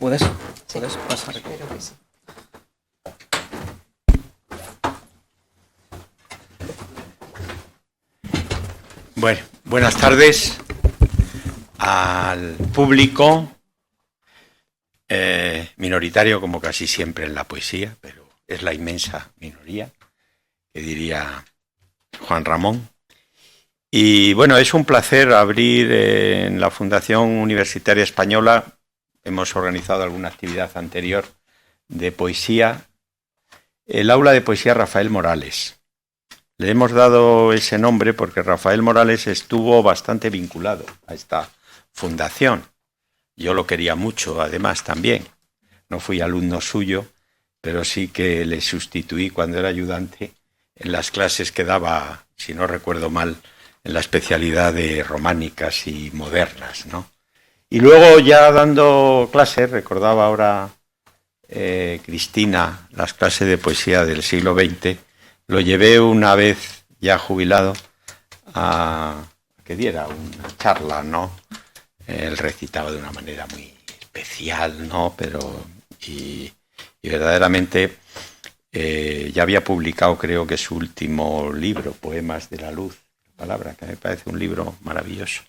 puedes Sí, pasar. espero que sí. Bueno, buenas tardes al público, minoritario como casi siempre en la poesía, pero es la inmensa minoría, que diría Juan Ramón. Y bueno, es un placer abrir en la Fundación Universitaria Española. Hemos organizado alguna actividad anterior de poesía, el aula de poesía Rafael Morales. Le hemos dado ese nombre porque Rafael Morales estuvo bastante vinculado a esta fundación. Yo lo quería mucho, además, también. No fui alumno suyo, pero sí que le sustituí cuando era ayudante en las clases que daba, si no recuerdo mal, en la especialidad de románicas y modernas, ¿no? Y luego ya dando clases, recordaba ahora Cristina, las clases de poesía del siglo XX, lo llevé una vez ya jubilado a que diera una charla, ¿no? Él recitaba de una manera muy especial, ¿no? Pero y verdaderamente ya había publicado, creo que su último libro, Poemas de la Luz, palabra que me parece un libro maravilloso.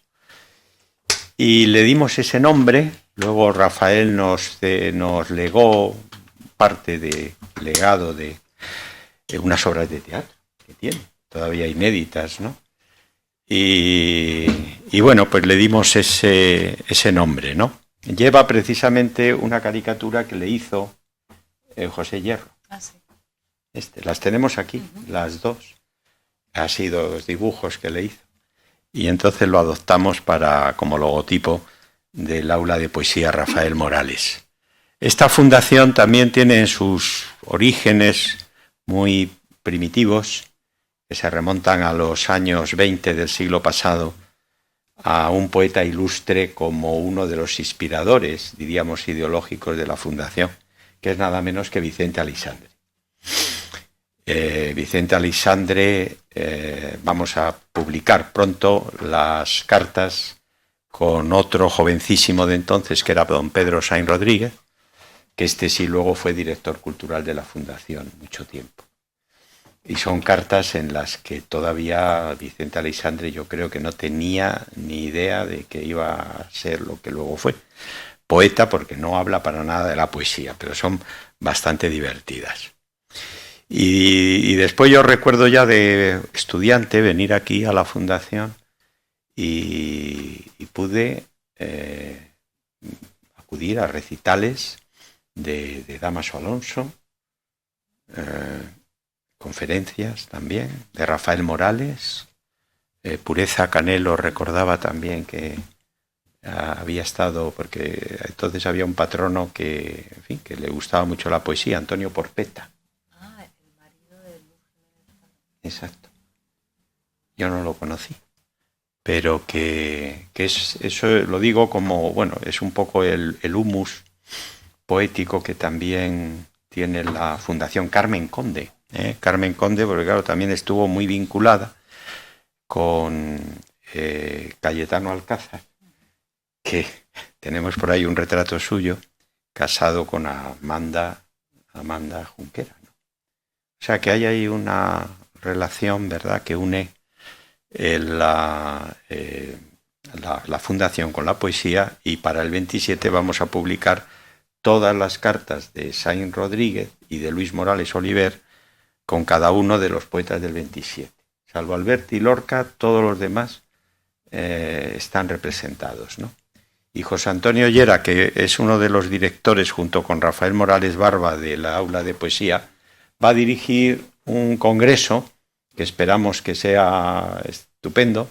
Y le dimos ese nombre. Luego Rafael nos legó parte de legado de unas obras de teatro que tiene, todavía inéditas, ¿no? Y bueno, pues le dimos ese nombre, ¿no? Lleva precisamente una caricatura que le hizo José Hierro. Ah, sí. Las tenemos aquí, las dos. Ha sido los dibujos que le hizo. Y entonces lo adoptamos como logotipo del aula de poesía Rafael Morales. Esta fundación también tiene sus orígenes muy primitivos, que se remontan a los años 20 del siglo pasado, a un poeta ilustre como uno de los inspiradores, diríamos, ideológicos de la fundación, que es nada menos que Vicente Aleixandre. Vicente Aleixandre, vamos a publicar pronto las cartas con otro jovencísimo de entonces, que era don Pedro Sainz Rodríguez, que sí luego fue director cultural de la fundación mucho tiempo. Y son cartas en las que todavía Vicente Aleixandre yo creo que no tenía ni idea de que iba a ser lo que luego fue. Poeta, porque no habla para nada de la poesía, pero son bastante divertidas. Y después yo recuerdo ya de estudiante venir aquí a la fundación y pude acudir a recitales de Dámaso Alonso, conferencias también, de Rafael Morales. Pureza Canelo recordaba también que había estado, porque entonces había un patrono que, en fin, que le gustaba mucho la poesía, Antonio Porpeta. Ah, el marido de Luz. Exacto. Yo no lo conocí, pero que eso lo digo como, bueno, es un poco el humus poético que también tiene la Fundación Carmen Conde. Carmen Conde, porque claro, también estuvo muy vinculada con Cayetano Alcázar, que tenemos por ahí un retrato suyo, casado con Amanda Junquera, ¿no? O sea que hay ahí una relación, ¿verdad?, que une la fundación con la poesía, y para el 27 vamos a publicar todas las cartas de Sainz Rodríguez y de Luis Morales Oliver con cada uno de los poetas del 27. Salvo Alberti y Lorca, todos los demás están representados, ¿no? Y José Antonio Llera, que es uno de los directores, junto con Rafael Morales Barba, de la aula de poesía, va a dirigir un congreso que esperamos que sea estupendo,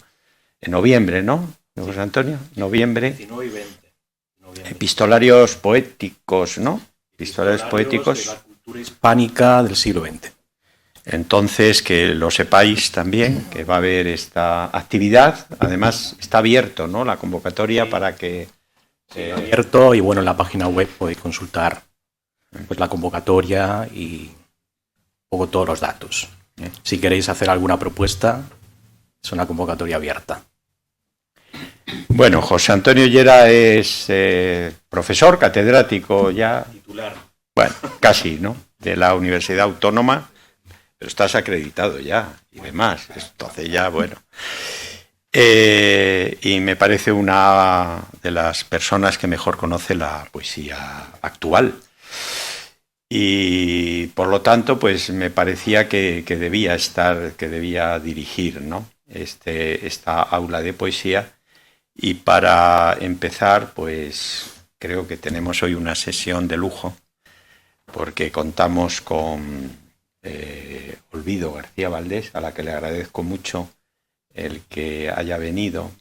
en noviembre, ¿no, José Antonio? Noviembre. 19 y 20. Epistolarios poéticos, ¿no? Epistolarios poéticos. De la cultura hispánica del siglo XX. Entonces, que lo sepáis también, que va a haber esta actividad. Además, está abierto, ¿no?, la convocatoria, sí, para que... abierto, y bueno, en la página web podéis consultar pues la convocatoria y un poco todos los datos. Si queréis hacer alguna propuesta, es una convocatoria abierta. Bueno, José Antonio Llera es profesor, catedrático ya. Titular. Bueno, casi, ¿no? De la Universidad Autónoma, pero estás acreditado ya y demás. Entonces ya, bueno. Y me parece una de las personas que mejor conoce la poesía actual. Y por lo tanto, pues me parecía que debía dirigir, ¿no? Esta aula de poesía. Y para empezar, pues creo que tenemos hoy una sesión de lujo, porque contamos con Olvido García Valdés, a la que le agradezco mucho el que haya venido.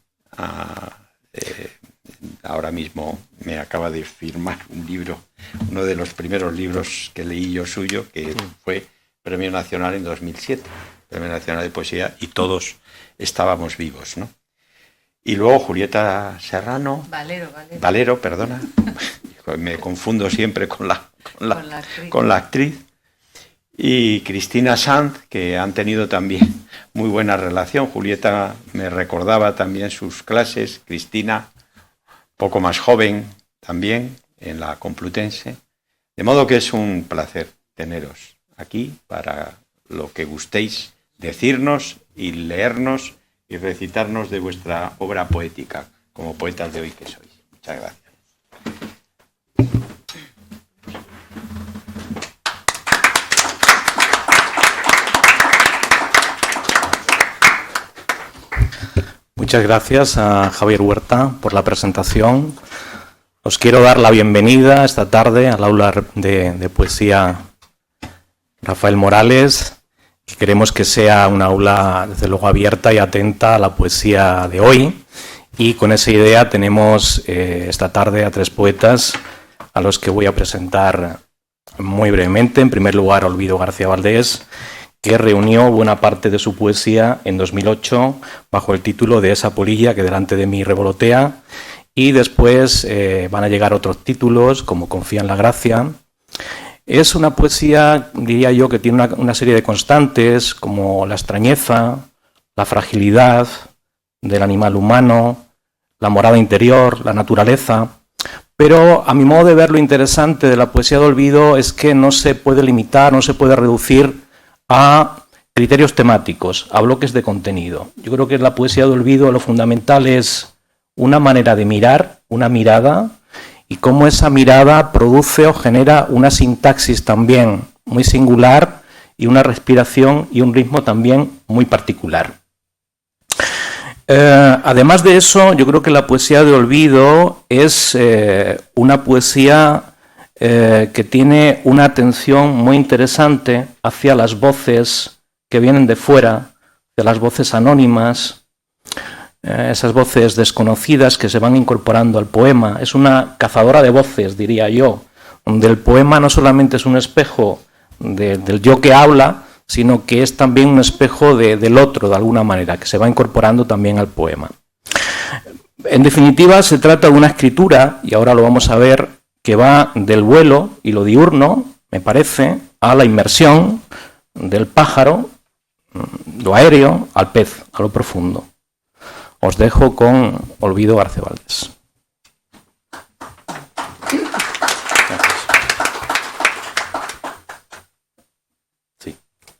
Ahora mismo me acaba de firmar un libro, uno de los primeros libros que leí yo suyo, que fue Premio Nacional en 2007, Premio Nacional de Poesía, y todos estábamos vivos, ¿no? Y luego Julieta Serrano. Valero, perdona. Me confundo siempre con la actriz. Y Cristina Sanz, que han tenido también muy buena relación. Julieta me recordaba también sus clases. Cristina, poco más joven también, en la Complutense. De modo que es un placer teneros aquí para lo que gustéis decirnos y leernos y recitarnos de vuestra obra poética, como poetas de hoy que sois. Muchas gracias. Muchas gracias a Javier Huerta por la presentación. Os quiero dar la bienvenida esta tarde al aula de poesía Rafael Morales. Queremos que sea una aula, desde luego, abierta y atenta a la poesía de hoy. Y con esa idea tenemos esta tarde a 3 poetas a los que voy a presentar muy brevemente. En primer lugar, Olvido García Valdés, que reunió buena parte de su poesía en 2008 bajo el título de Esa polilla que delante de mí revolotea. Y después van a llegar otros títulos, como Confía en la gracia. Es una poesía, diría yo, que tiene una serie de constantes, como la extrañeza, la fragilidad del animal humano, la morada interior, la naturaleza. Pero a mi modo de ver, lo interesante de la poesía de Olvido es que no se puede limitar, no se puede reducir a criterios temáticos, a bloques de contenido. Yo creo que en la poesía de Olvido lo fundamental es una manera de mirar, una mirada, y cómo esa mirada produce o genera una sintaxis también muy singular y una respiración y un ritmo también muy particular. Además de eso, yo creo que la poesía de Olvido es una poesía que tiene una atención muy interesante hacia las voces que vienen de fuera, de las voces anónimas, esas voces desconocidas que se van incorporando al poema. Es una cazadora de voces, diría yo, donde el poema no solamente es un espejo del yo que habla, sino que es también un espejo del otro, de alguna manera, que se va incorporando también al poema. En definitiva, se trata de una escritura, y ahora lo vamos a ver, que va del vuelo y lo diurno, me parece, a la inmersión del pájaro, lo aéreo, al pez, a lo profundo. Os dejo con Olvido García Valdés.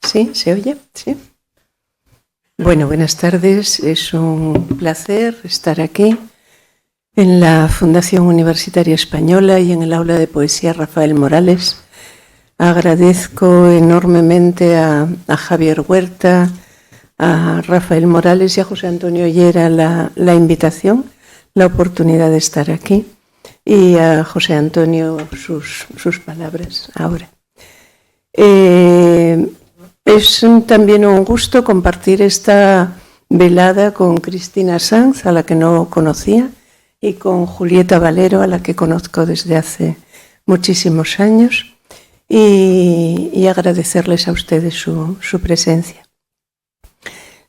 Sí, ¿se oye? Sí. Bueno, buenas tardes. Es un placer estar aquí en la Fundación Universitaria Española y en el aula de poesía Rafael Morales. Agradezco enormemente a Javier Huerta, a Rafael Morales y a José Antonio Llera la invitación, la oportunidad de estar aquí, y a José Antonio sus palabras ahora. Es también un gusto compartir esta velada con Cristina Sanz, a la que no conocía, y con Julieta Valero, a la que conozco desde hace muchísimos años, y agradecerles a ustedes su presencia.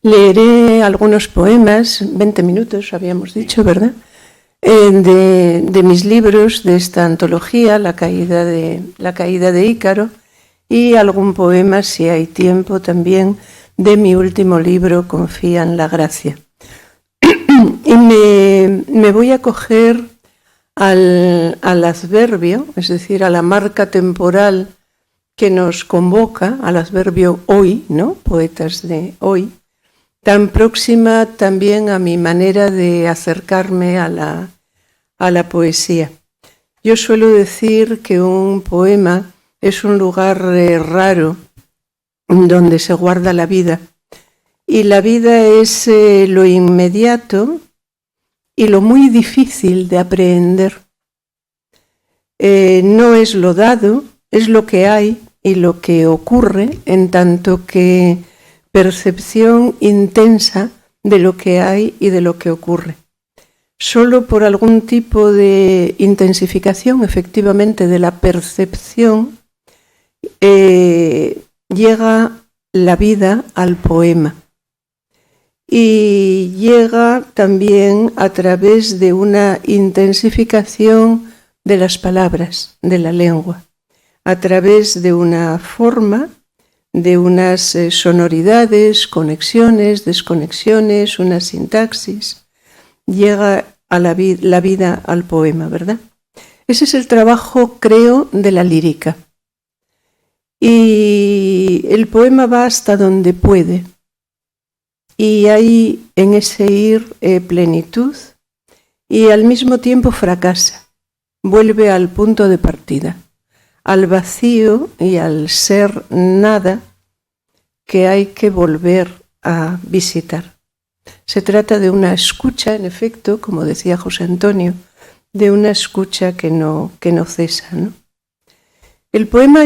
Leeré algunos poemas, 20 minutos habíamos dicho, ¿verdad?, de mis libros de esta antología, La caída de Ícaro, y algún poema, si hay tiempo, también de mi último libro, Confía en la gracia. Y me voy a coger al adverbio, es decir, a la marca temporal que nos convoca, al adverbio hoy, ¿no? Poetas de hoy, tan próxima también a mi manera de acercarme a la poesía. Yo suelo decir que un poema es un lugar raro donde se guarda la vida. Y la vida es lo inmediato y lo muy difícil de aprehender. No es lo dado, es lo que hay y lo que ocurre, en tanto que percepción intensa de lo que hay y de lo que ocurre. Solo por algún tipo de intensificación, efectivamente, de la percepción, llega la vida al poema. Y llega también a través de una intensificación de las palabras, de la lengua, a través de una forma, de unas sonoridades, conexiones, desconexiones, una sintaxis. Llega a la vida al poema, ¿verdad? Ese es el trabajo, creo, de la lírica. Y el poema va hasta donde puede. Y hay en ese ir plenitud y al mismo tiempo fracasa, vuelve al punto de partida, al vacío y al ser nada que hay que volver a visitar. Se trata de una escucha, en efecto, como decía José Antonio, de una escucha que no cesa, ¿no? El poema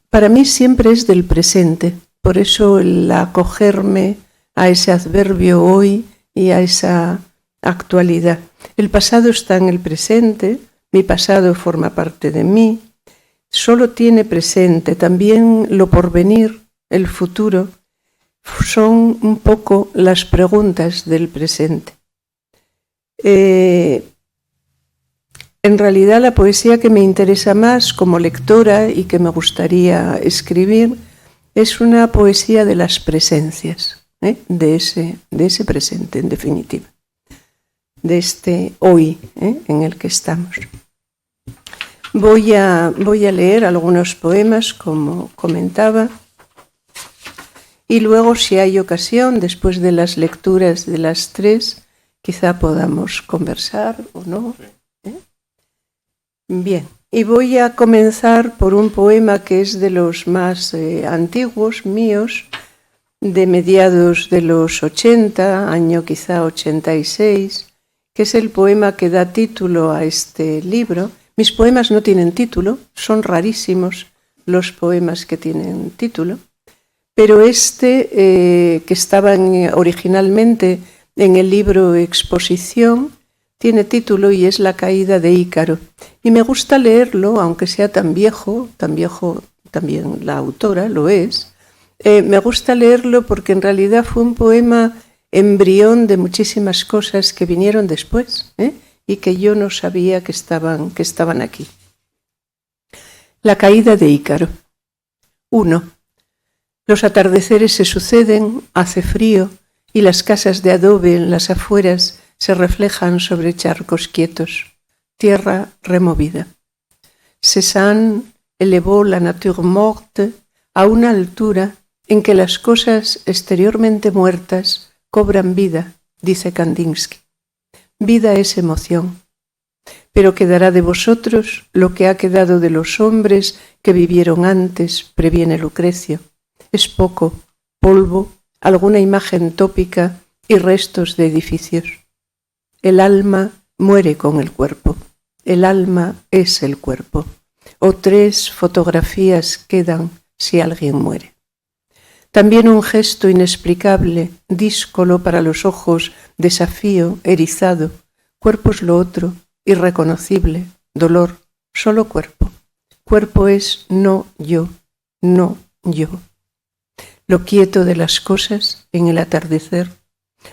para mí siempre es del presente, por eso el acogerme a ese adverbio hoy y a esa actualidad. El pasado está en el presente, mi pasado forma parte de mí, solo tiene presente, también lo porvenir, el futuro, son un poco las preguntas del presente. En realidad la poesía que me interesa más como lectora y que me gustaría escribir es una poesía de las presencias. De ese presente, en definitiva, de este hoy en el que estamos. Voy a leer algunos poemas, como comentaba, y luego, si hay ocasión, después de las lecturas de las tres, quizá podamos conversar o no. Bien, y voy a comenzar por un poema que es de los más antiguos míos, de mediados de los 80, año quizá 86, que es el poema que da título a este libro. Mis poemas no tienen título, son rarísimos los poemas que tienen título, pero que estaba originalmente en el libro Exposición, tiene título y es La caída de Ícaro. Y me gusta leerlo, aunque sea tan viejo también la autora lo es. Me gusta leerlo porque en realidad fue un poema embrión de muchísimas cosas que vinieron después y que yo no sabía que estaban aquí. La caída de Ícaro. 1. Los atardeceres se suceden, hace frío y las casas de adobe en las afueras se reflejan sobre charcos quietos, tierra removida. Cézanne elevó la nature morte a una altura en que las cosas exteriormente muertas cobran vida, dice Kandinsky. Vida es emoción. Pero quedará de vosotros lo que ha quedado de los hombres que vivieron antes, previene Lucrecio. Es poco, polvo, alguna imagen tópica y restos de edificios. El alma muere con el cuerpo. El alma es el cuerpo. O 3 fotografías quedan si alguien muere. También un gesto inexplicable, díscolo para los ojos, desafío, erizado. Cuerpo es lo otro, irreconocible, dolor, solo cuerpo. Cuerpo es no yo, no yo. Lo quieto de las cosas en el atardecer,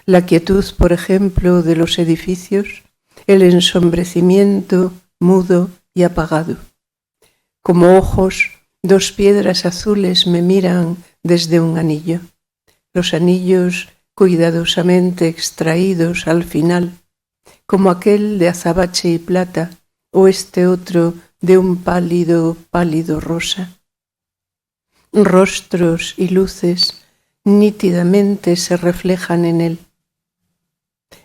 la quietud, por ejemplo, de los edificios, el ensombrecimiento mudo y apagado. Como ojos, 2 piedras azules me miran desde un anillo. Los anillos cuidadosamente extraídos al final, como aquel de azabache y plata, o este otro de un pálido, pálido rosa. Rostros y luces nítidamente se reflejan en él.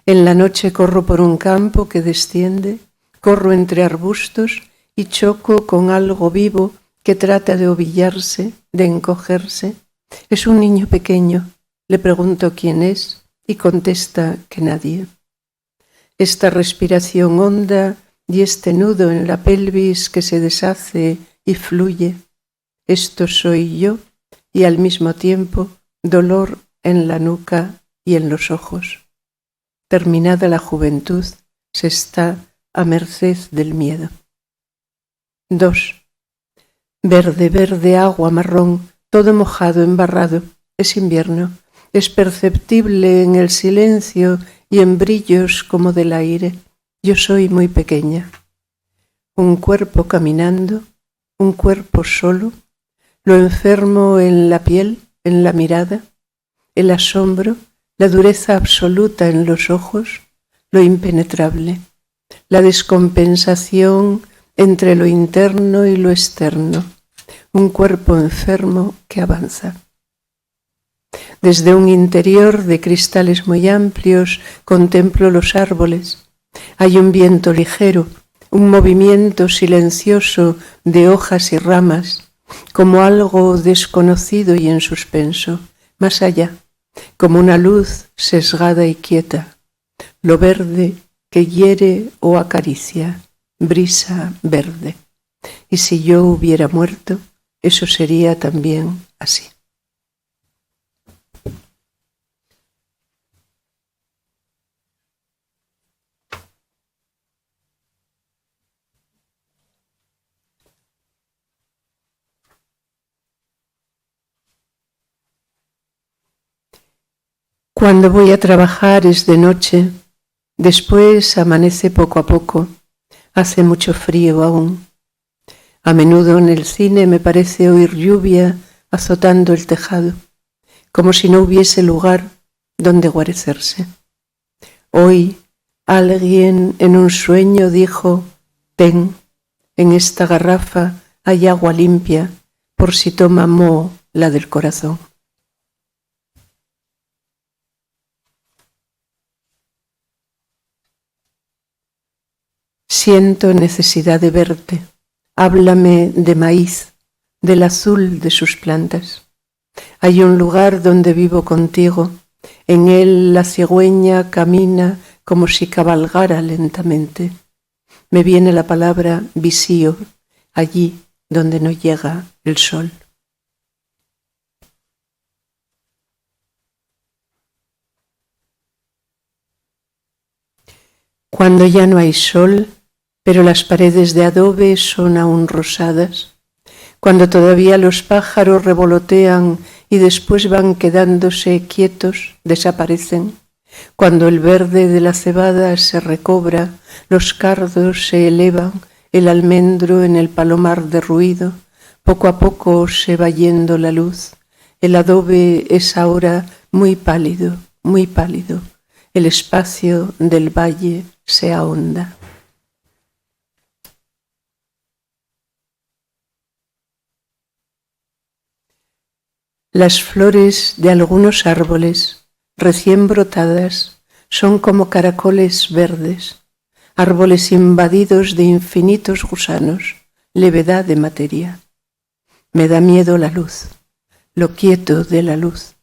En la noche corro por un campo que desciende, corro entre arbustos y choco con algo vivo que trata de ovillarse, de encogerse. Es un niño pequeño. Le pregunto quién es y contesta que nadie. Esta respiración honda y este nudo en la pelvis que se deshace y fluye. Esto soy yo y al mismo tiempo dolor en la nuca y en los ojos. Terminada la juventud, se está a merced del miedo. 2. Verde, verde, agua, marrón, todo mojado, embarrado. Es invierno. Es perceptible en el silencio y en brillos como del aire. Yo soy muy pequeña. Un cuerpo caminando, un cuerpo solo, lo enfermo en la piel, en la mirada, el asombro, la dureza absoluta en los ojos, lo impenetrable, la descompensación entre lo interno y lo externo, un cuerpo enfermo que avanza. Desde un interior de cristales muy amplios contemplo los árboles. Hay un viento ligero, un movimiento silencioso de hojas y ramas, como algo desconocido y en suspenso, más allá, como una luz sesgada y quieta, lo verde que hiere o acaricia, brisa verde. Y si yo hubiera muerto, eso sería también así. Cuando voy a trabajar es de noche, después amanece poco a poco, hace mucho frío aún. A menudo en el cine me parece oír lluvia azotando el tejado, como si no hubiese lugar donde guarecerse. Hoy alguien en un sueño dijo: «Ten, en esta garrafa hay agua limpia, por si toma moho la del corazón». Siento necesidad de verte. Háblame de maíz, del azul de sus plantas. Hay un lugar donde vivo contigo. En él la cigüeña camina como si cabalgara lentamente. Me viene la palabra visío, allí donde no llega el sol. Cuando ya no hay sol, pero las paredes de adobe son aún rosadas, cuando todavía los pájaros revolotean y después van quedándose quietos, desaparecen, cuando el verde de la cebada se recobra, los cardos se elevan, el almendro en el palomar derruido, poco a poco se va yendo la luz, el adobe es ahora muy pálido, el espacio del valle se ahonda. Las flores de algunos árboles, recién brotadas, son como caracoles verdes, árboles invadidos de infinitos gusanos, levedad de materia. Me da miedo la luz, lo quieto de la luz,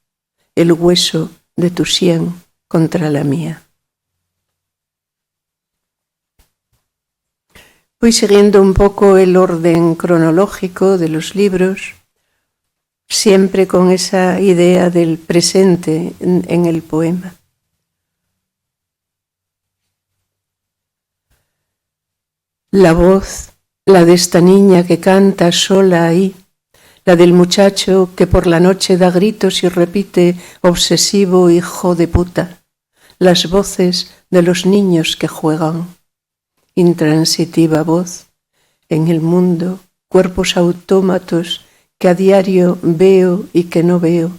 el hueso de tu sien contra la mía. Voy siguiendo un poco el orden cronológico de los libros, siempre con esa idea del presente en el poema. La voz, la de esta niña que canta sola ahí, la del muchacho que por la noche da gritos y repite obsesivo hijo de puta, las voces de los niños que juegan. Intransitiva voz, en el mundo, cuerpos autómatos que a diario veo y que no veo,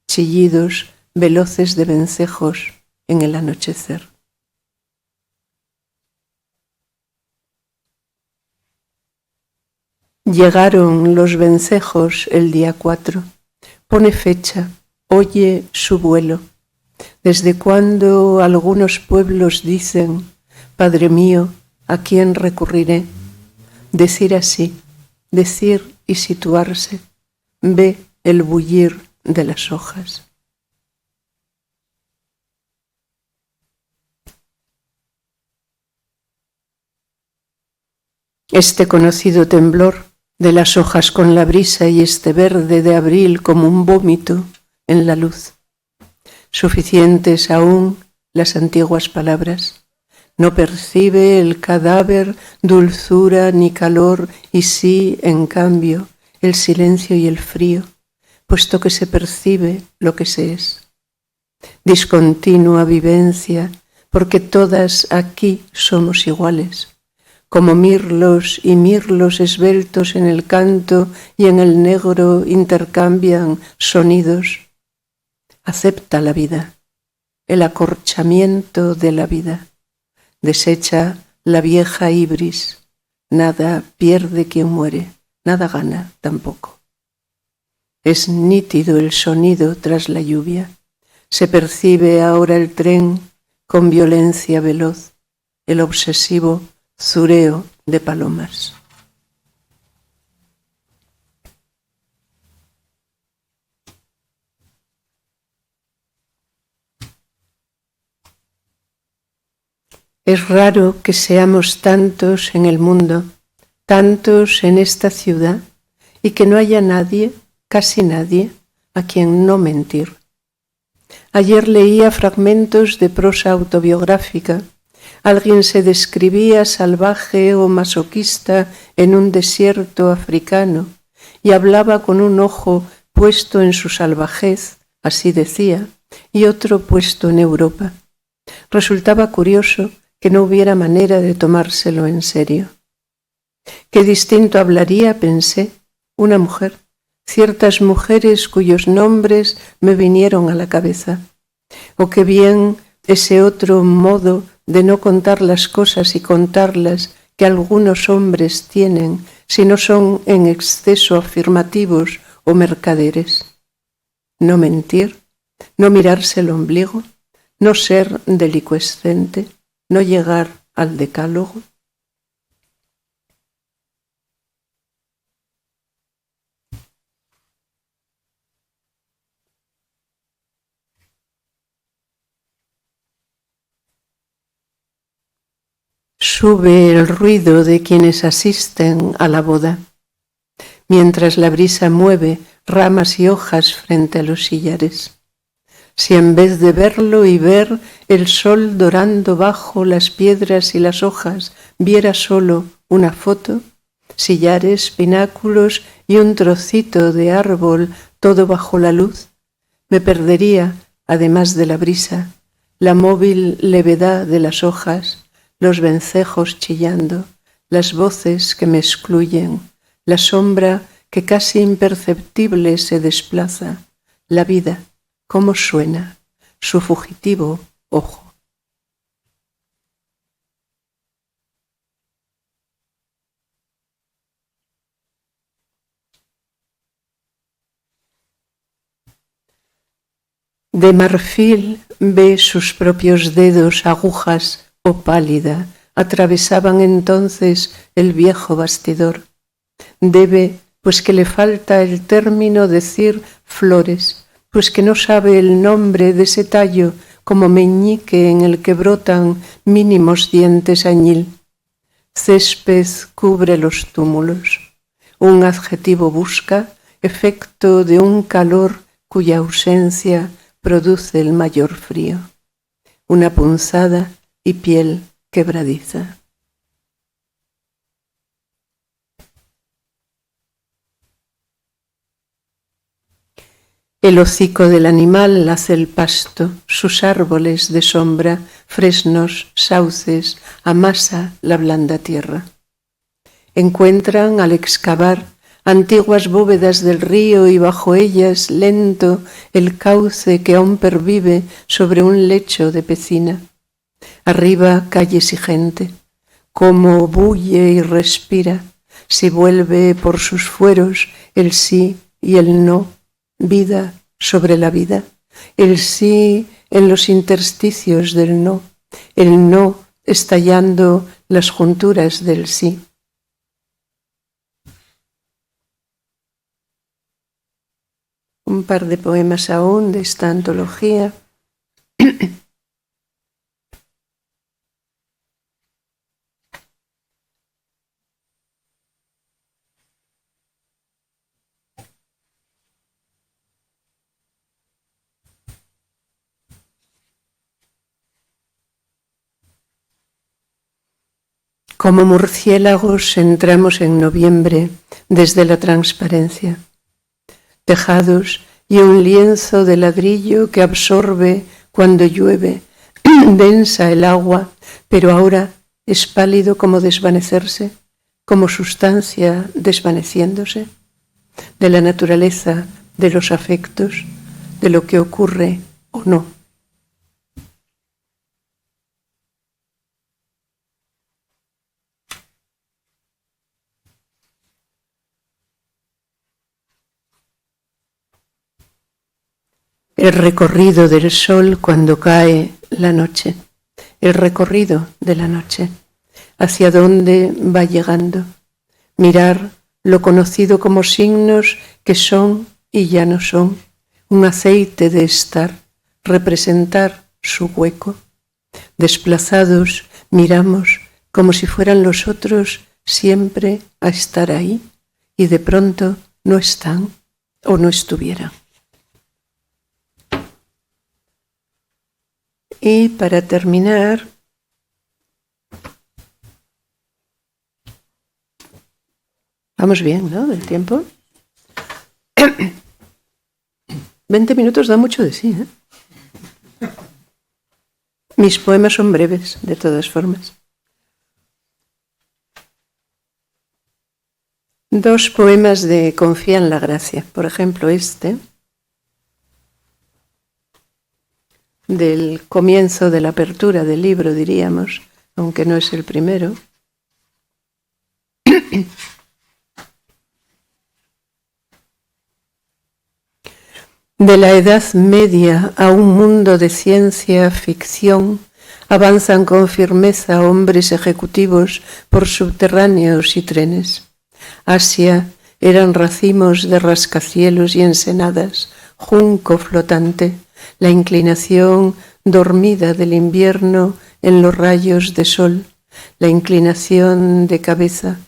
chillidos veloces de vencejos en el anochecer. Llegaron los vencejos el día 4. Pone fecha, oye su vuelo. Desde cuando algunos pueblos dicen, Padre mío, ¿a quién recurriré? Decir así, decir y situarse, ve el bullir de las hojas. Este conocido temblor de las hojas con la brisa y este verde de abril como un vómito en la luz. Suficientes aún las antiguas palabras. No percibe el cadáver dulzura ni calor y sí, en cambio, el silencio y el frío, puesto que se percibe lo que se es. Discontinua vivencia, porque todas aquí somos iguales. Como mirlos y mirlos esbeltos en el canto y en el negro intercambian sonidos. Acepta la vida, el acorchamiento de la vida. Desecha la vieja ibris. Nada pierde quien muere, nada gana tampoco. Es nítido el sonido tras la lluvia. Se percibe ahora el tren con violencia veloz, el obsesivo zureo de palomas. Es raro que seamos tantos en el mundo, tantos en esta ciudad, y que no haya nadie, casi nadie, a quien no mentir. Ayer leía fragmentos de prosa autobiográfica. Alguien se describía salvaje o masoquista en un desierto africano y hablaba con un ojo puesto en su salvajez, así decía, y otro puesto en Europa. Resultaba curioso que no hubiera manera de tomárselo en serio. Qué distinto hablaría, pensé, una mujer, ciertas mujeres cuyos nombres me vinieron a la cabeza, o qué bien ese otro modo de no contar las cosas y contarlas que algunos hombres tienen si no son en exceso afirmativos o mercaderes. No mentir, no mirarse el ombligo, no ser delicuescente, no llegar al decálogo. Sube el ruido de quienes asisten a la boda, mientras la brisa mueve ramas y hojas frente a los sillares. Si en vez de verlo y ver el sol dorando bajo las piedras y las hojas, viera solo una foto, sillares, pináculos y un trocito de árbol, todo bajo la luz, me perdería, además de la brisa, la móvil levedad de las hojas, los vencejos chillando, las voces que me excluyen, la sombra que casi imperceptible se desplaza, la vida, cómo suena, su fugitivo ojo. De marfil ve sus propios dedos agujas o pálida, atravesaban entonces el viejo bastidor. Debe, pues que le falta el término, decir flores, pues que no sabe el nombre de ese tallo como meñique en el que brotan mínimos dientes añil. Césped cubre los túmulos. Un adjetivo busca, efecto de un calor cuya ausencia produce el mayor frío. Una punzada y piel quebradiza. El hocico del animal hace el pasto, sus árboles de sombra, fresnos, sauces, amasa la blanda tierra. Encuentran al excavar antiguas bóvedas del río y bajo ellas lento el cauce que aún pervive sobre un lecho de pecina. Arriba calles y gente, como bulle y respira, si vuelve por sus fueros el sí y el no, vida sobre la vida, el sí en los intersticios del no, el no estallando las junturas del sí. Un par de poemas aún de esta antología. Como murciélagos entramos en noviembre desde la transparencia. Tejados y un lienzo de ladrillo que absorbe cuando llueve, densa el agua, pero ahora es pálido como desvanecerse, como sustancia desvaneciéndose, de la naturaleza, de los afectos, de lo que ocurre o no. El recorrido del sol cuando cae la noche, el recorrido de la noche, hacia dónde va llegando, mirar lo conocido como signos que son y ya no son, un aceite de estar, representar su hueco. Desplazados miramos como si fueran los otros siempre a estar ahí y de pronto no están o no estuvieran. Y para terminar, vamos bien, ¿no? Del tiempo. 20 minutos da mucho de sí, ¿eh? Mis poemas son breves, de todas formas. 2 poemas de Confía en la Gracia. Por ejemplo, este, del comienzo de la apertura del libro, diríamos, aunque no es el primero. De la Edad Media a un mundo de ciencia ficción avanzan con firmeza hombres ejecutivos por subterráneos y trenes. Asia eran racimos de rascacielos y ensenadas, junco flotante, la inclinación dormida del invierno en los rayos de sol, la inclinación de cabeza,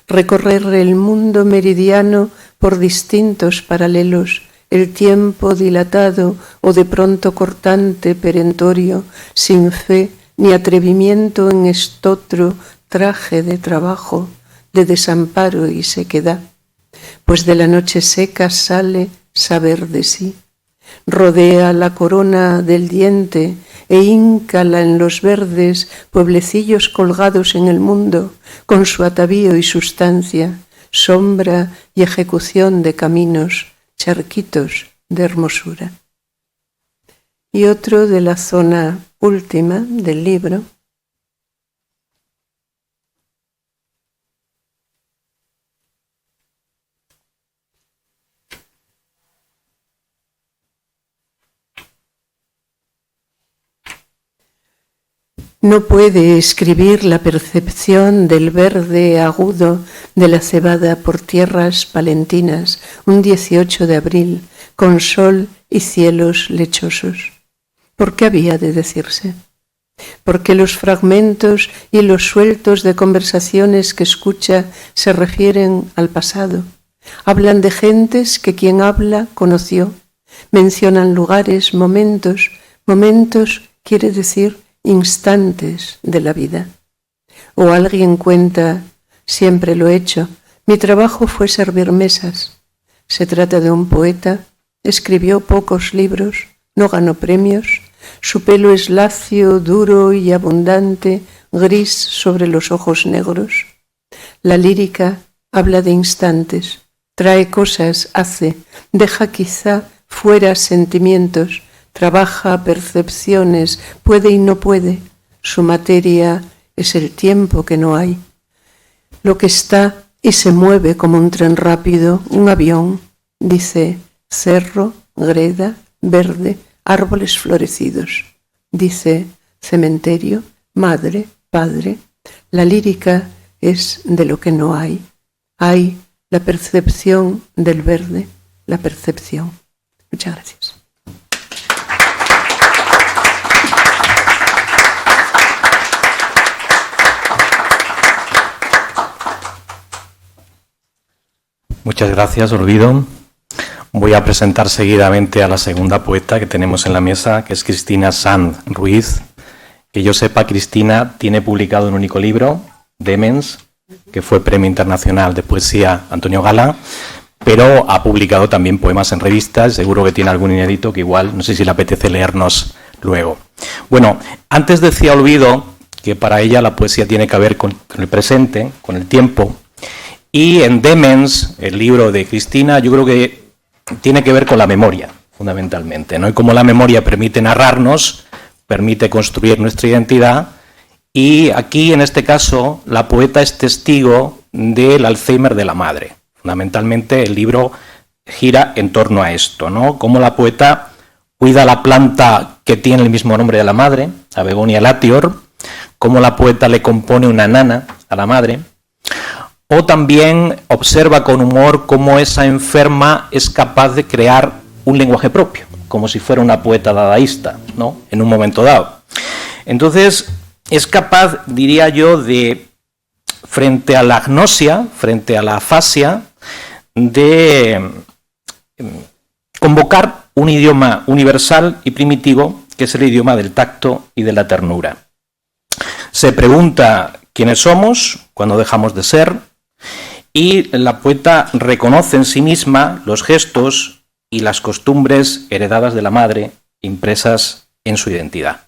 recorrer el mundo meridiano por distintos paralelos, el tiempo dilatado o de pronto cortante, perentorio, sin fe ni atrevimiento en estotro traje de trabajo, de desamparo y sequedad, pues de la noche seca sale saber de sí. Rodea la corona del diente e híncala en los verdes pueblecillos colgados en el mundo, con su atavío y sustancia, sombra y ejecución de caminos, charquitos de hermosura. Y otro de la zona última del libro. No puede escribir la percepción del verde agudo de la cebada por tierras palentinas, un 18 de abril, con sol y cielos lechosos. ¿Por qué había de decirse? Porque los fragmentos y los sueltos de conversaciones que escucha se refieren al pasado. Hablan de gentes que quien habla conoció. Mencionan lugares, momentos. Momentos quiere decir instantes de la vida. O alguien cuenta, siempre lo he hecho, mi trabajo fue servir mesas. Se trata de un poeta, escribió pocos libros, no ganó premios, su pelo es lacio, duro y abundante, gris sobre los ojos negros. La lírica habla de instantes, trae cosas, hace, deja quizá fuera sentimientos, trabaja percepciones, puede y no puede. Su materia es el tiempo que no hay. Lo que está y se mueve como un tren rápido, un avión, dice cerro, greda, verde, árboles florecidos. Dice cementerio, madre, padre. La lírica es de lo que no hay. Hay la percepción del verde, la percepción. Muchas gracias. Muchas gracias, Olvido. Voy a presentar seguidamente a la segunda poeta que tenemos en la mesa, que es Cristina Sanz Ruiz. Que yo sepa, Cristina tiene publicado un único libro, Demens, que fue Premio Internacional de Poesía Antonio Gala, pero ha publicado también poemas en revistas, seguro que tiene algún inédito que igual, no sé si le apetece leernos luego. Bueno, antes decía Olvido que para ella la poesía tiene que ver con el presente, con el tiempo, y en Demens, el libro de Cristina, yo creo que tiene que ver con la memoria, fundamentalmente, ¿no? Y cómo la memoria permite narrarnos, permite construir nuestra identidad, y aquí, en este caso, la poeta es testigo del Alzheimer de la madre. Fundamentalmente, el libro gira en torno a esto, ¿no? Cómo la poeta cuida la planta que tiene el mismo nombre de la madre, la Begonia latior, cómo la poeta le compone una nana a la madre, o también observa con humor cómo esa enferma es capaz de crear un lenguaje propio, como si fuera una poeta dadaísta, ¿no? En un momento dado. Entonces, es capaz, diría yo, de, frente a la agnosia, frente a la afasia, de convocar un idioma universal y primitivo, que es el idioma del tacto y de la ternura. Se pregunta quiénes somos cuando dejamos de ser, y la poeta reconoce en sí misma los gestos y las costumbres heredadas de la madre, impresas en su identidad.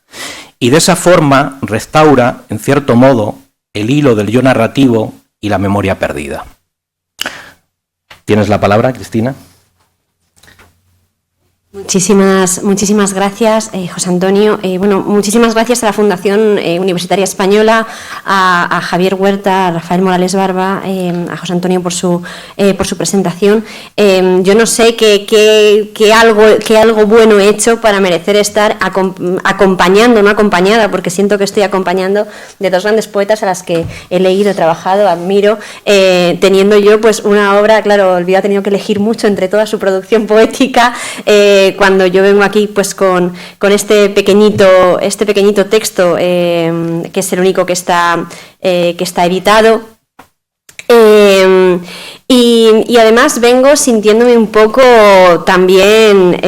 Y de esa forma restaura, en cierto modo, el hilo del yo narrativo y la memoria perdida. ¿Tienes la palabra, Cristina? Muchísimas gracias, José Antonio. Muchísimas gracias a la Fundación Universitaria Española, a Javier Huerta, a Rafael Morales Barba, a José Antonio por su presentación. Yo no sé qué algo bueno he hecho para merecer estar acompañando, no acompañada, porque siento que estoy acompañando de dos grandes poetas a las que he leído, trabajado, admiro, teniendo yo pues una obra, claro, Olvido ha tenido que elegir mucho entre toda su producción poética. Cuando yo vengo aquí pues con este pequeñito texto, que es el único que está editado, y además vengo sintiéndome un poco también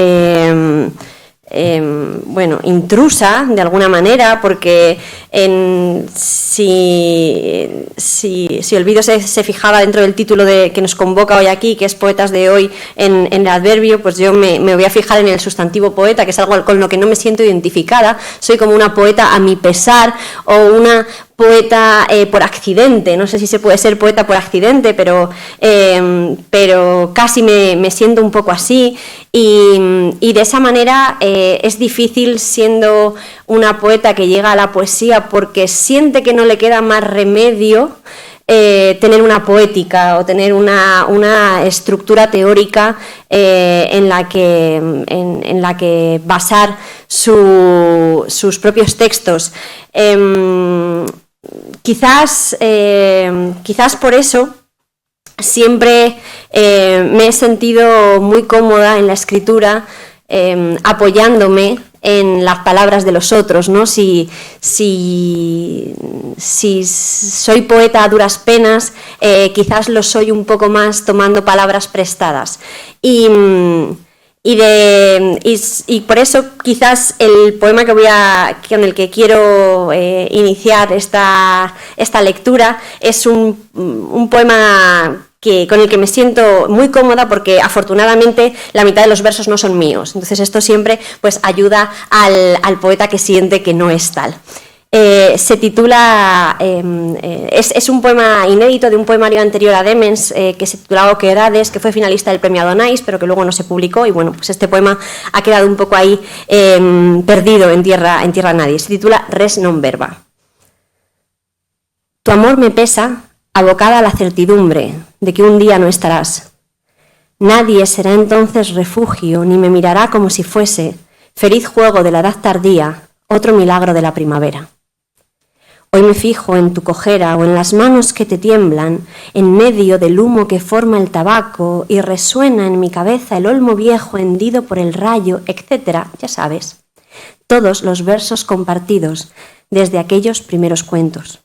intrusa de alguna manera, porque si Olvido se fijaba dentro del título que nos convoca hoy aquí, que es Poetas de hoy en el adverbio, pues yo me voy a fijar en el sustantivo poeta, que es algo con lo que no me siento identificada. Soy como una poeta a mi pesar, o una poeta por accidente. No sé si se puede ser poeta por accidente, pero casi me siento un poco así, y de esa manera es difícil, siendo una poeta que llega a la poesía porque siente que no le queda más remedio, tener una poética o tener una estructura teórica en la que basar sus propios textos. Quizás por eso siempre me he sentido muy cómoda en la escritura, apoyándome en las palabras de los otros, ¿no? Si soy poeta a duras penas, quizás lo soy un poco más tomando palabras prestadas. Y por eso quizás el poema con el que quiero iniciar esta lectura es un poema con el que me siento muy cómoda, porque afortunadamente la mitad de los versos no son míos. Entonces esto siempre pues ayuda al poeta que siente que no es tal. Se titula, es un poema inédito de un poemario anterior a Demens, que se titulaba Oquedades, que fue finalista del premio Adonais, pero que luego no se publicó, y bueno, pues este poema ha quedado un poco ahí perdido en tierra nadie. Se titula Res non verba. Tu amor me pesa, abocada a la certidumbre de que un día no estarás. Nadie será entonces refugio, ni me mirará como si fuese, feliz juego de la edad tardía, otro milagro de la primavera. Hoy me fijo en tu cojera o en las manos que te tiemblan, en medio del humo que forma el tabaco, y resuena en mi cabeza el olmo viejo hendido por el rayo, etc., ya sabes, todos los versos compartidos desde aquellos primeros cuentos.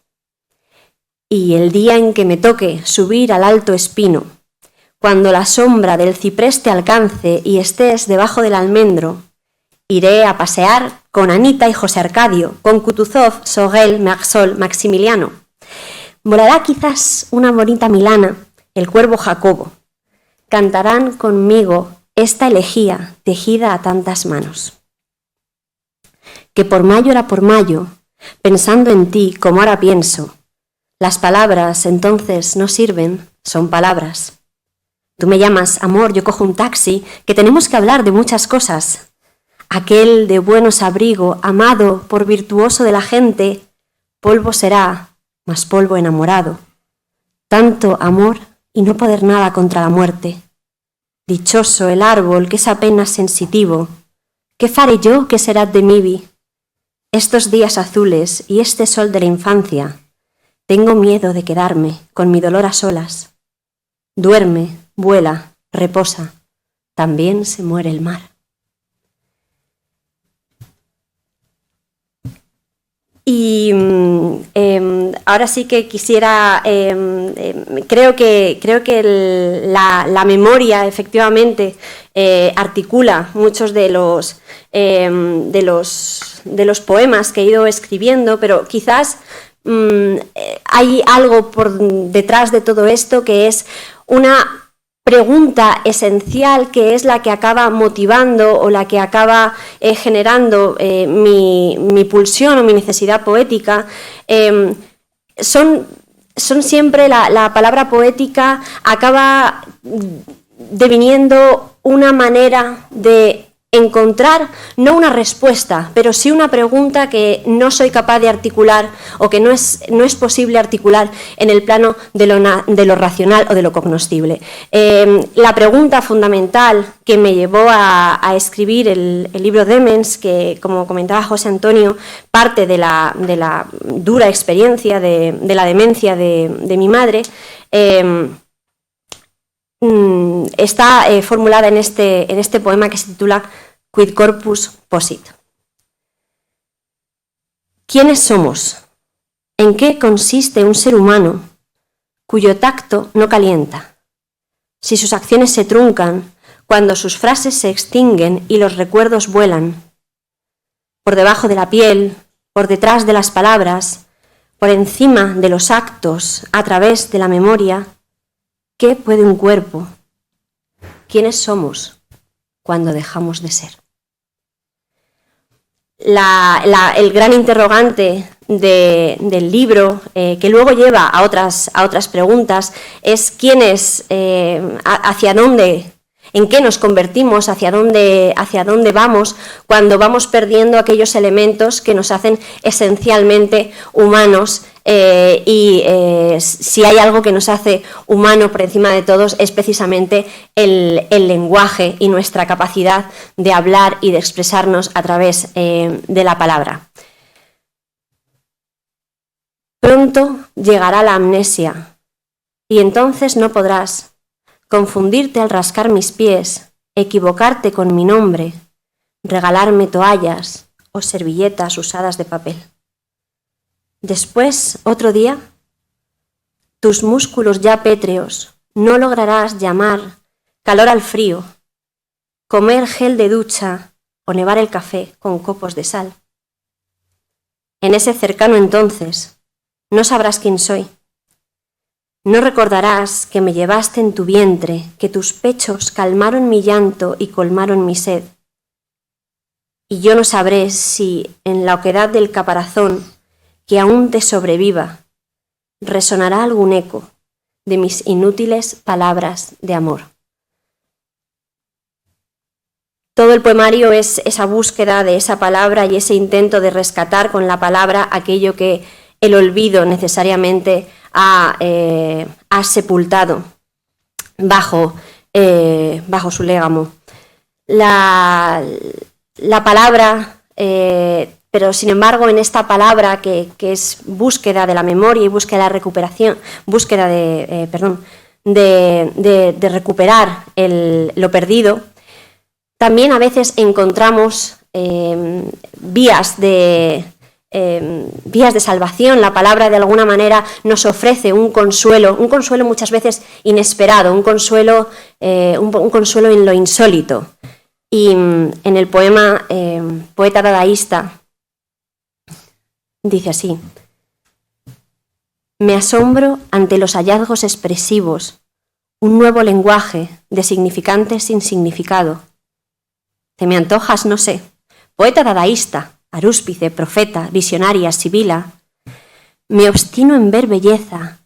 Y el día en que me toque subir al alto espino, cuando la sombra del ciprés te alcance y estés debajo del almendro, iré a pasear con Anita y José Arcadio, con Kutuzov, Sorel, Mersol, Maximiliano. Volará quizás una bonita milana, el cuervo Jacobo. Cantarán conmigo esta elegía tejida a tantas manos. Que por mayo era por mayo, pensando en ti como ahora pienso, las palabras entonces no sirven, son palabras. Tú me llamas, amor, yo cojo un taxi, que tenemos que hablar de muchas cosas. Aquel de buenos abrigo, amado por virtuoso de la gente, polvo será, mas polvo enamorado. Tanto amor y no poder nada contra la muerte. Dichoso el árbol que es apenas sensitivo. ¿Qué faré yo que será de mi vi? Estos días azules y este sol de la infancia, tengo miedo de quedarme con mi dolor a solas. Duerme, vuela, reposa, también se muere el mar. Y ahora sí que quisiera, creo que la memoria efectivamente articula muchos de los poemas que he ido escribiendo, pero quizás hay algo por detrás de todo esto que es una pregunta esencial, que es la que acaba motivando o la que acaba generando mi pulsión o mi necesidad poética. Son siempre la palabra poética acaba deviniendo una manera de encontrar, no una respuesta, pero sí una pregunta que no soy capaz de articular o que no es posible articular en el plano de lo racional o de lo cognoscible. La pregunta fundamental que me llevó a escribir el libro Demens, que como comentaba José Antonio, parte de la dura experiencia de la demencia de mi madre, está formulada en este poema que se titula Quid corpus posit. ¿Quiénes somos? ¿En qué consiste un ser humano cuyo tacto no calienta? Si sus acciones se truncan, cuando sus frases se extinguen y los recuerdos vuelan. Por debajo de la piel, por detrás de las palabras, por encima de los actos, a través de la memoria, ¿qué puede un cuerpo? ¿Quiénes somos cuando dejamos de ser? El gran interrogante del libro, que luego lleva a otras preguntas, es quiénes, hacia dónde, en qué nos convertimos, hacia dónde vamos cuando vamos perdiendo aquellos elementos que nos hacen esencialmente humanos. Si hay algo que nos hace humano por encima de todos es precisamente el lenguaje y nuestra capacidad de hablar y de expresarnos a través de la palabra. Pronto llegará la amnesia y entonces no podrás confundirte al rascar mis pies, equivocarte con mi nombre, regalarme toallas o servilletas usadas de papel. Después, otro día, tus músculos ya pétreos no lograrás llamar calor al frío, comer gel de ducha o nevar el café con copos de sal. En ese cercano entonces, no sabrás quién soy. No recordarás que me llevaste en tu vientre, que tus pechos calmaron mi llanto y colmaron mi sed. Y yo no sabré si en la oquedad del caparazón que aún te sobreviva, resonará algún eco de mis inútiles palabras de amor. Todo el poemario es esa búsqueda de esa palabra y ese intento de rescatar con la palabra aquello que el olvido necesariamente ha sepultado bajo su légamo. La palabra, pero sin embargo en esta palabra que es búsqueda de la memoria y búsqueda de la recuperación, búsqueda de recuperar lo perdido, también a veces encontramos vías de salvación. La palabra de alguna manera nos ofrece un consuelo muchas veces inesperado, un consuelo en lo insólito. Y en el poema Poeta dadaísta dice así: me asombro ante los hallazgos expresivos, un nuevo lenguaje de significantes sin significado. Te me antojas, no sé, poeta dadaísta, arúspice, profeta, visionaria, sibila. Me obstino en ver belleza,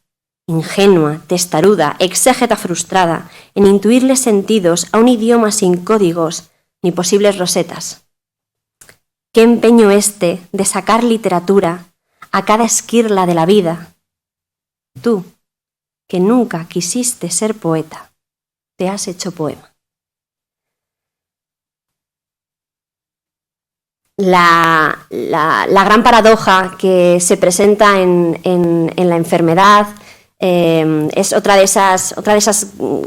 ingenua, testaruda, exégeta frustrada, en intuirle sentidos a un idioma sin códigos ni posibles rosetas. Qué empeño este de sacar literatura a cada esquirla de la vida. Tú, que nunca quisiste ser poeta, te has hecho poema. La gran paradoja que se presenta en la enfermedad es otra de esas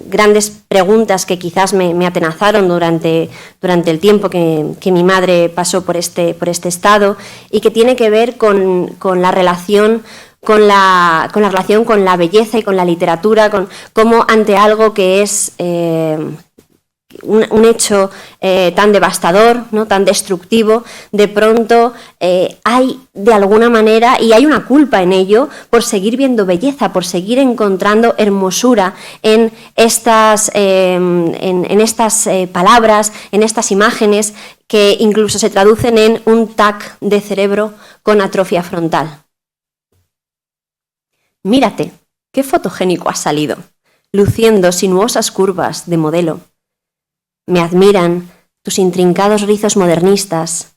grandes preguntas que quizás me atenazaron durante el tiempo que mi madre pasó por este estado, y que tiene que ver con la relación con la belleza y con la literatura, con cómo ante algo que es un hecho tan devastador, ¿no?, tan destructivo, de pronto hay de alguna manera, y hay una culpa en ello, por seguir viendo belleza, por seguir encontrando hermosura en estas palabras, en estas imágenes que incluso se traducen en un TAC de cerebro con atrofia frontal. Mírate, qué fotogénico has salido, luciendo sinuosas curvas de modelo. Me admiran tus intrincados rizos modernistas,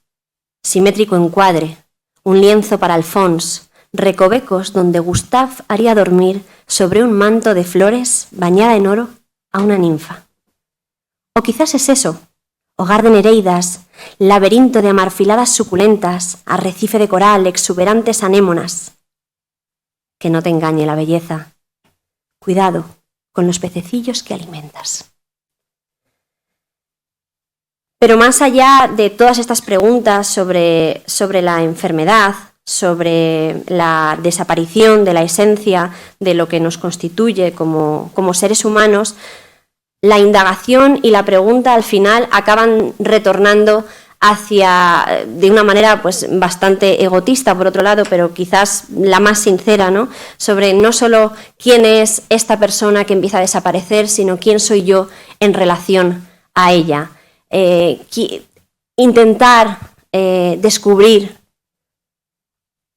simétrico encuadre, un lienzo para Alphonse, recovecos donde Gustave haría dormir sobre un manto de flores bañada en oro a una ninfa. O quizás es eso, hogar de nereidas, laberinto de amarfiladas suculentas, arrecife de coral, exuberantes anémonas. Que no te engañe la belleza. Cuidado con los pececillos que alimentas. Pero más allá de todas estas preguntas sobre la enfermedad, sobre la desaparición de la esencia de lo que nos constituye como seres humanos, la indagación y la pregunta al final acaban retornando de una manera pues bastante egotista, por otro lado, pero quizás la más sincera, ¿no?, sobre no solo quién es esta persona que empieza a desaparecer, sino quién soy yo en relación a ella. Intentar descubrir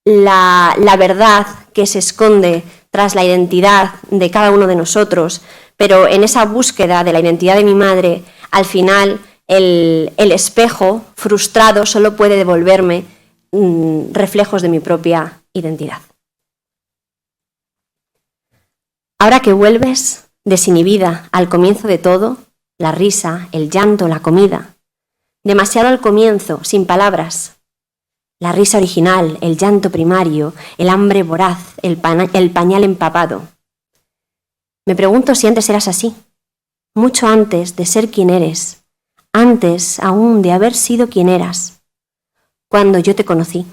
la verdad que se esconde tras la identidad de cada uno de nosotros, pero en esa búsqueda de la identidad de mi madre, al final el espejo frustrado solo puede devolverme reflejos de mi propia identidad. Ahora que vuelves desinhibida al comienzo de todo, la risa, el llanto, la comida. Demasiado al comienzo, sin palabras. La risa original, el llanto primario, el hambre voraz, el pañal empapado. Me pregunto si antes eras así, mucho antes de ser quien eres, antes aún de haber sido quien eras, cuando yo te conocí.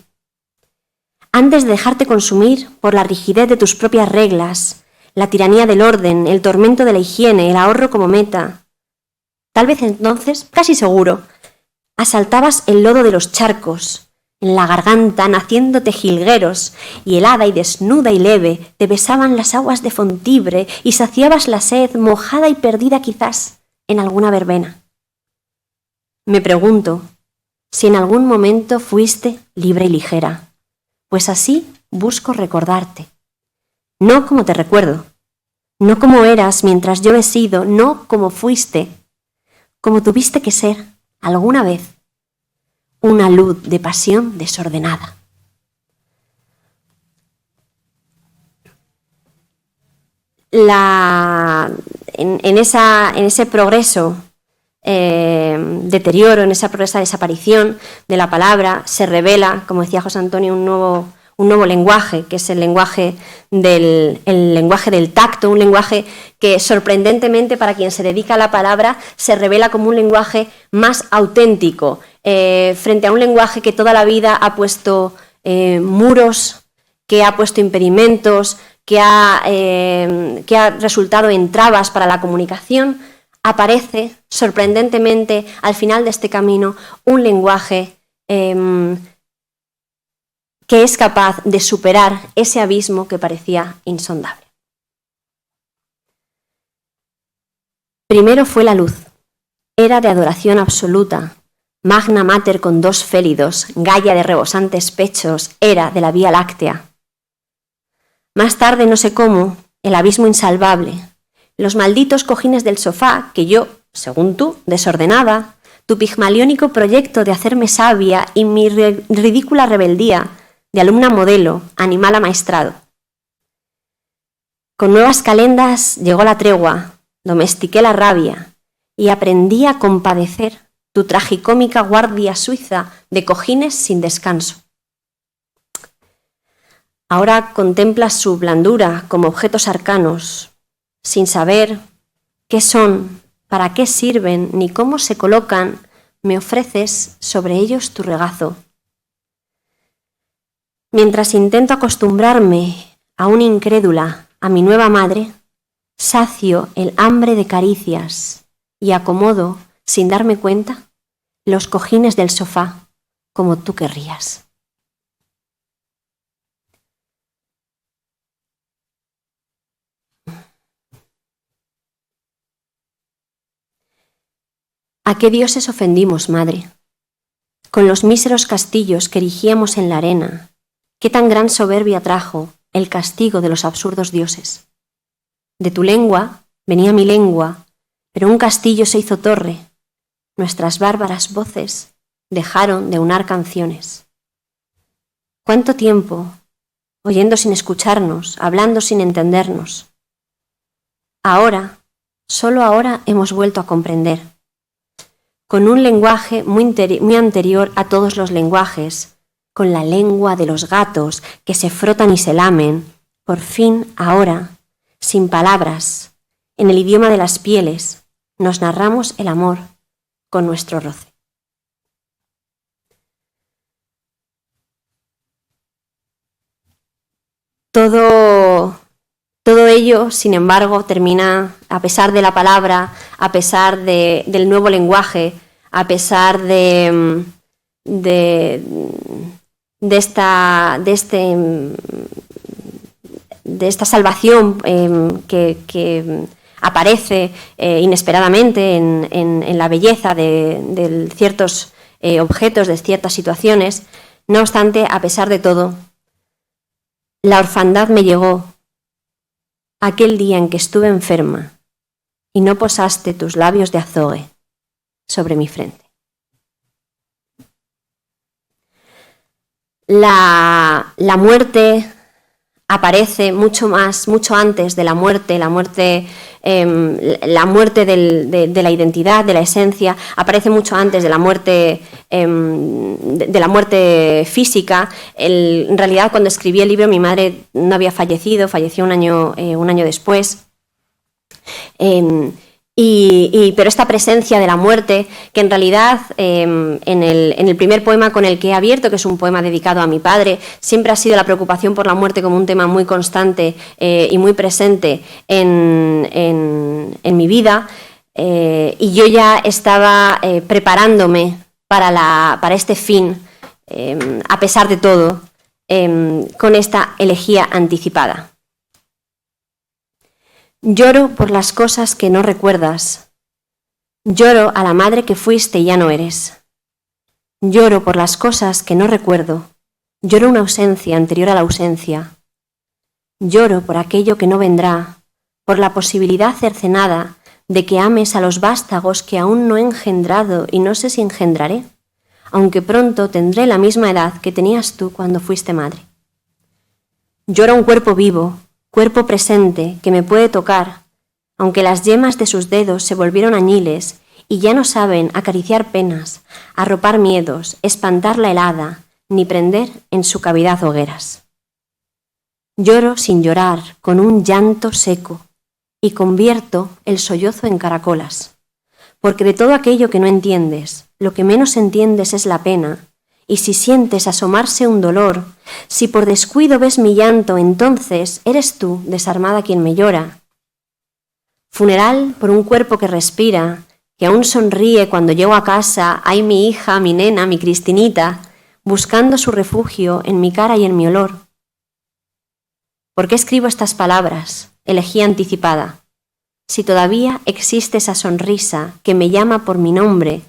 Antes de dejarte consumir por la rigidez de tus propias reglas, la tiranía del orden, el tormento de la higiene, el ahorro como meta. Tal vez entonces, casi seguro, asaltabas el lodo de los charcos, en la garganta naciéndote jilgueros, y helada y desnuda y leve te besaban las aguas de Fontibre y saciabas la sed mojada y perdida quizás en alguna verbena. Me pregunto si en algún momento fuiste libre y ligera, pues así busco recordarte. No como te recuerdo, no como eras mientras yo he sido, no como fuiste, como tuviste que ser alguna vez, una luz de pasión desordenada. En ese progreso, deterioro, en esa progresa desaparición de la palabra, se revela, como decía José Antonio, un nuevo lenguaje, que es el lenguaje del tacto, un lenguaje que sorprendentemente para quien se dedica a la palabra se revela como un lenguaje más auténtico, frente a un lenguaje que toda la vida ha puesto muros, que ha puesto impedimentos, que ha resultado en trabas para la comunicación. Aparece sorprendentemente al final de este camino un lenguaje que es capaz de superar ese abismo que parecía insondable. Primero fue la luz, era de adoración absoluta, magna mater con 2 félidos, Gaia de rebosantes pechos, era de la Vía Láctea. Más tarde, no sé cómo, el abismo insalvable, los malditos cojines del sofá que yo, según tú, desordenaba, tu pigmaliónico proyecto de hacerme sabia y mi ridícula rebeldía de alumna modelo, animal amaestrado. Con nuevas calendas llegó la tregua, domestiqué la rabia y aprendí a compadecer tu tragicómica guardia suiza de cojines sin descanso. Ahora contemplas su blandura como objetos arcanos, sin saber qué son, para qué sirven, ni cómo se colocan, me ofreces sobre ellos tu regazo. Mientras intento acostumbrarme, aún incrédula, a mi nueva madre, sacio el hambre de caricias y acomodo, sin darme cuenta, los cojines del sofá, como tú querrías. ¿A qué dioses ofendimos, madre? Con los míseros castillos que erigíamos en la arena, ¿qué tan gran soberbia trajo el castigo de los absurdos dioses? De tu lengua venía mi lengua, pero un castillo se hizo torre. Nuestras bárbaras voces dejaron de unar canciones. ¿Cuánto tiempo, oyendo sin escucharnos, hablando sin entendernos? Ahora, solo ahora hemos vuelto a comprender. Con un lenguaje muy anterior a todos los lenguajes, con la lengua de los gatos que se frotan y se lamen, por fin ahora, sin palabras, en el idioma de las pieles, nos narramos el amor con nuestro roce. Todo ello, sin embargo, termina, a pesar de la palabra, a pesar del nuevo lenguaje, a pesar de esta salvación que aparece inesperadamente en la belleza de ciertos objetos, de ciertas situaciones. No obstante, a pesar de todo, la orfandad me llegó aquel día en que estuve enferma y no posaste tus labios de azogue sobre mi frente. La muerte aparece mucho antes de la muerte de la identidad, de la esencia, aparece mucho antes de la muerte física. En realidad, cuando escribí el libro, mi madre no había fallecido, falleció un año después. Pero esta presencia de la muerte, que en realidad en el primer poema con el que he abierto, que es un poema dedicado a mi padre, siempre ha sido la preocupación por la muerte como un tema muy constante y muy presente en mi vida, y yo ya estaba preparándome para este fin, a pesar de todo, con esta elegía anticipada. Lloro por las cosas que no recuerdas. Lloro a la madre que fuiste y ya no eres. Lloro por las cosas que no recuerdo, Lloro una ausencia anterior a la ausencia. Lloro por aquello que no vendrá, por la posibilidad cercenada de que ames a los vástagos que aún no he engendrado y no sé si engendraré, aunque pronto tendré la misma edad que tenías tú cuando fuiste madre. Llora un cuerpo vivo, cuerpo presente, que me puede tocar, aunque las yemas de sus dedos se volvieron añiles y ya no saben acariciar penas, arropar miedos, espantar la helada, ni prender en su cavidad hogueras. Lloro sin llorar, con un llanto seco, y convierto el sollozo en caracolas, porque de todo aquello que no entiendes, lo que menos entiendes es la pena, y si sientes asomarse un dolor, si por descuido ves mi llanto, entonces eres tú, desarmada, quien me llora. Funeral por un cuerpo que respira, que aún sonríe cuando llego a casa, hay mi hija, mi nena, mi Cristinita, buscando su refugio en mi cara y en mi olor. ¿Por qué escribo estas palabras, elegía anticipada, si todavía existe esa sonrisa que me llama por mi nombre,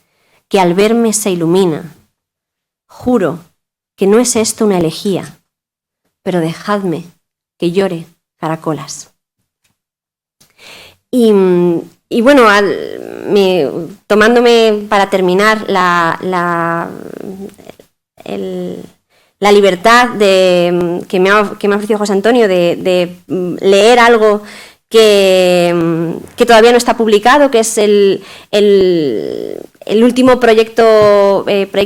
que al verme se ilumina? Juro que no es esto una elegía, pero dejadme que llore caracolas. Y bueno, tomándome para terminar la libertad que me ha ofrecido José Antonio de leer algo que todavía no está publicado, que es el último proyecto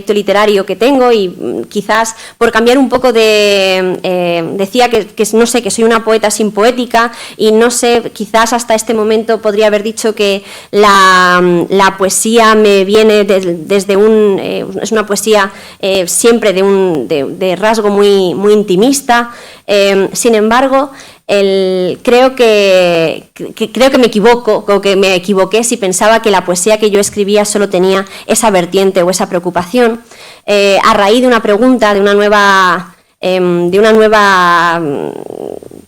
literario que tengo, y quizás por cambiar un poco decía que no sé, que soy una poeta sin poética, y no sé, quizás hasta este momento podría haber dicho que la poesía me viene desde es una poesía siempre de rasgo muy, muy intimista. Sin embargo, creo que me equivoco, o que me equivoqué si pensaba que la poesía que yo escribía solo tenía esa vertiente o esa preocupación. A raíz de una pregunta, de una nueva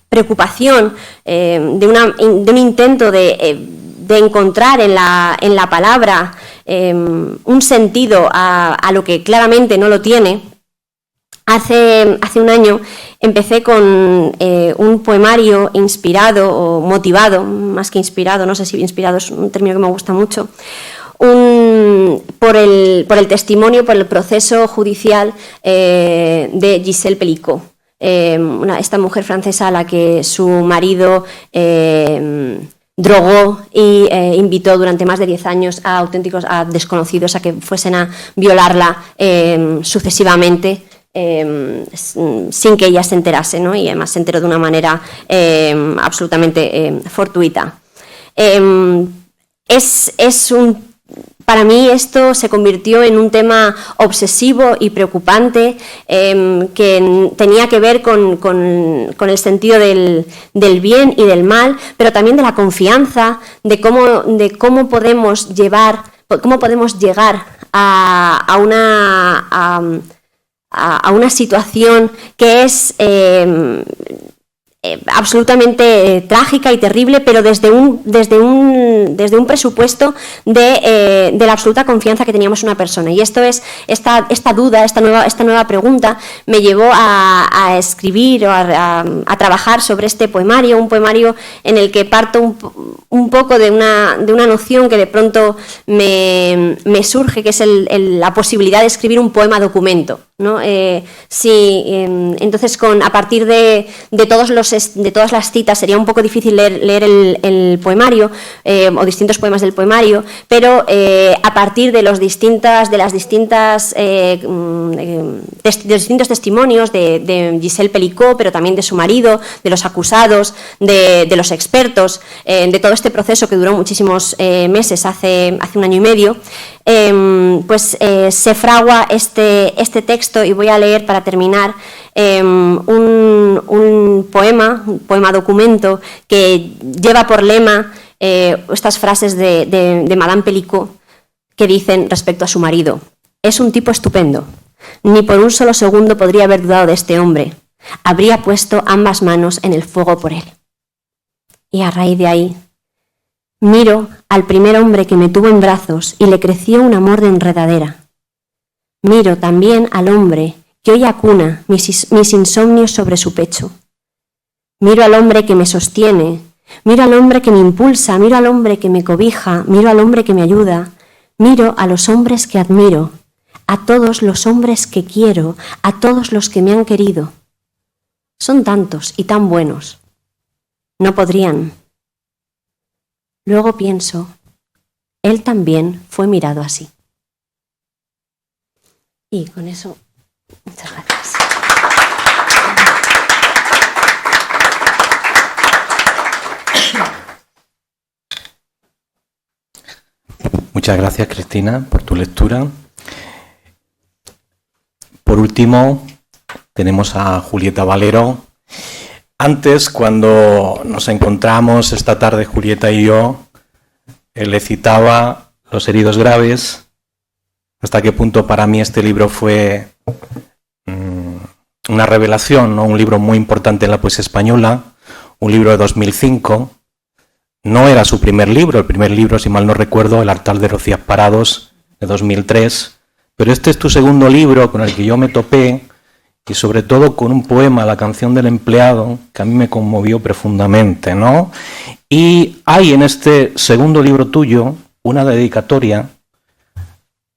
preocupación, de un intento de encontrar en la palabra un sentido a lo que claramente no lo tiene, hace un año empecé con un poemario inspirado o motivado, más que inspirado, no sé si inspirado es un término que me gusta mucho, por el testimonio, por el proceso judicial de Gisèle Pelicot, esta mujer francesa a la que su marido drogó y invitó durante más de 10 años a desconocidos a que fuesen a violarla sucesivamente, sin que ella se enterase, ¿no? Y además se enteró de una manera absolutamente fortuita. Para mí esto se convirtió en un tema obsesivo y preocupante, que tenía que ver con el sentido del bien y del mal, pero también de la confianza, de cómo podemos llegar a una situación que es absolutamente trágica y terrible, pero desde un presupuesto de la absoluta confianza que teníamos en una persona. Y esto es esta duda, esta nueva pregunta me llevó a escribir o a trabajar sobre este poemario, un poemario en el que parto un poco de una noción que de pronto me surge, que es la posibilidad de escribir un poema documento, ¿no? Entonces, a partir de todas las citas sería un poco difícil leer el poemario o distintos poemas del poemario, pero a partir de los distintos testimonios de Gisèle Pelicot, pero también de su marido, de los acusados, de los expertos, de todo este proceso que duró muchísimos meses, hace un año y medio, se fragua este texto, y voy a leer para terminar un poema documento que lleva por lema estas frases de Madame Pelicot, que dicen respecto a su marido: es un tipo estupendo, ni por un solo segundo podría haber dudado de este hombre, habría puesto ambas manos en el fuego por él. Y a raíz de ahí miro al primer hombre que me tuvo en brazos y le creció un amor de enredadera. Miro también al hombre que hoy acuna mis insomnios sobre su pecho. Miro al hombre que me sostiene, miro al hombre que me impulsa, miro al hombre que me cobija, miro al hombre que me ayuda, miro a los hombres que admiro, a todos los hombres que quiero, a todos los que me han querido. Son tantos y tan buenos. No podrían. Luego pienso, él también fue mirado así. Y con eso, muchas gracias. Muchas gracias, Cristina, por tu lectura. Por último, tenemos a Julieta Valero. Antes, cuando nos encontramos esta tarde, Julieta y yo, él le citaba Los heridos graves. Hasta qué punto para mí este libro fue una revelación, ¿no? Un libro muy importante en la poesía española, un libro de 2005. No era su primer libro, el primer libro, si mal no recuerdo, El altar de Rocías Parados, de 2003. Pero este es tu segundo libro con el que yo me topé, y sobre todo con un poema, La canción del empleado, que a mí me conmovió profundamente, ¿no? Y hay en este segundo libro tuyo una dedicatoria.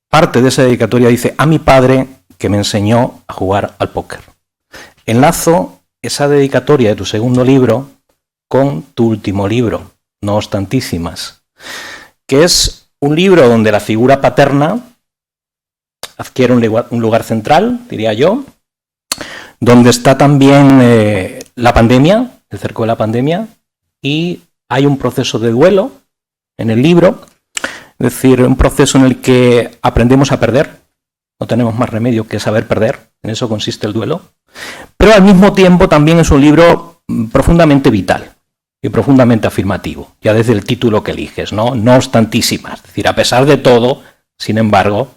Parte de esa dedicatoria dice: a mi padre que me enseñó a jugar al póker. Enlazo esa dedicatoria de tu segundo libro con tu último libro, No obstantísimas, que es un libro donde la figura paterna adquiere un lugar central, diría yo, donde está también la pandemia, el cerco de la pandemia, y hay un proceso de duelo en el libro, es decir, un proceso en el que aprendemos a perder, no tenemos más remedio que saber perder, en eso consiste el duelo, pero al mismo tiempo también es un libro profundamente vital y profundamente afirmativo, ya desde el título que eliges, ¿no? No obstantísimas, es decir, a pesar de todo, sin embargo,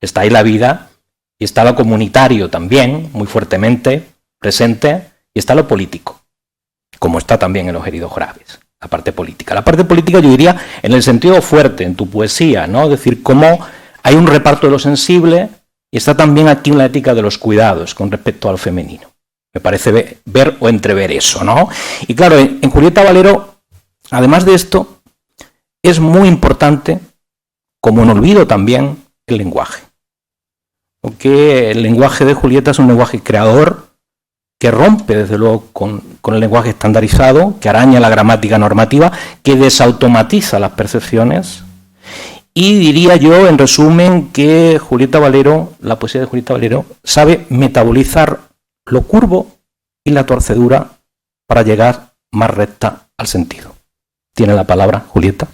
está ahí la vida y está lo comunitario también, muy fuertemente presente, y está lo político, como está también en Los heridos graves, la parte política. La parte política yo diría en el sentido fuerte, en tu poesía, ¿no? Es decir, cómo hay un reparto de lo sensible y está también aquí una ética de los cuidados con respecto al femenino. Me parece ver o entrever eso, ¿no? Y claro, en Julieta Valero, además de esto, es muy importante, como no olvido también, el lenguaje. Porque el lenguaje de Julieta es un lenguaje creador que rompe, desde luego, con el lenguaje estandarizado, que araña la gramática normativa, que desautomatiza las percepciones. Y diría yo, en resumen, que Julieta Valero, la poesía de Julieta Valero, sabe metabolizar lo curvo y la torcedura para llegar más recta al sentido. Tiene la palabra, Julieta.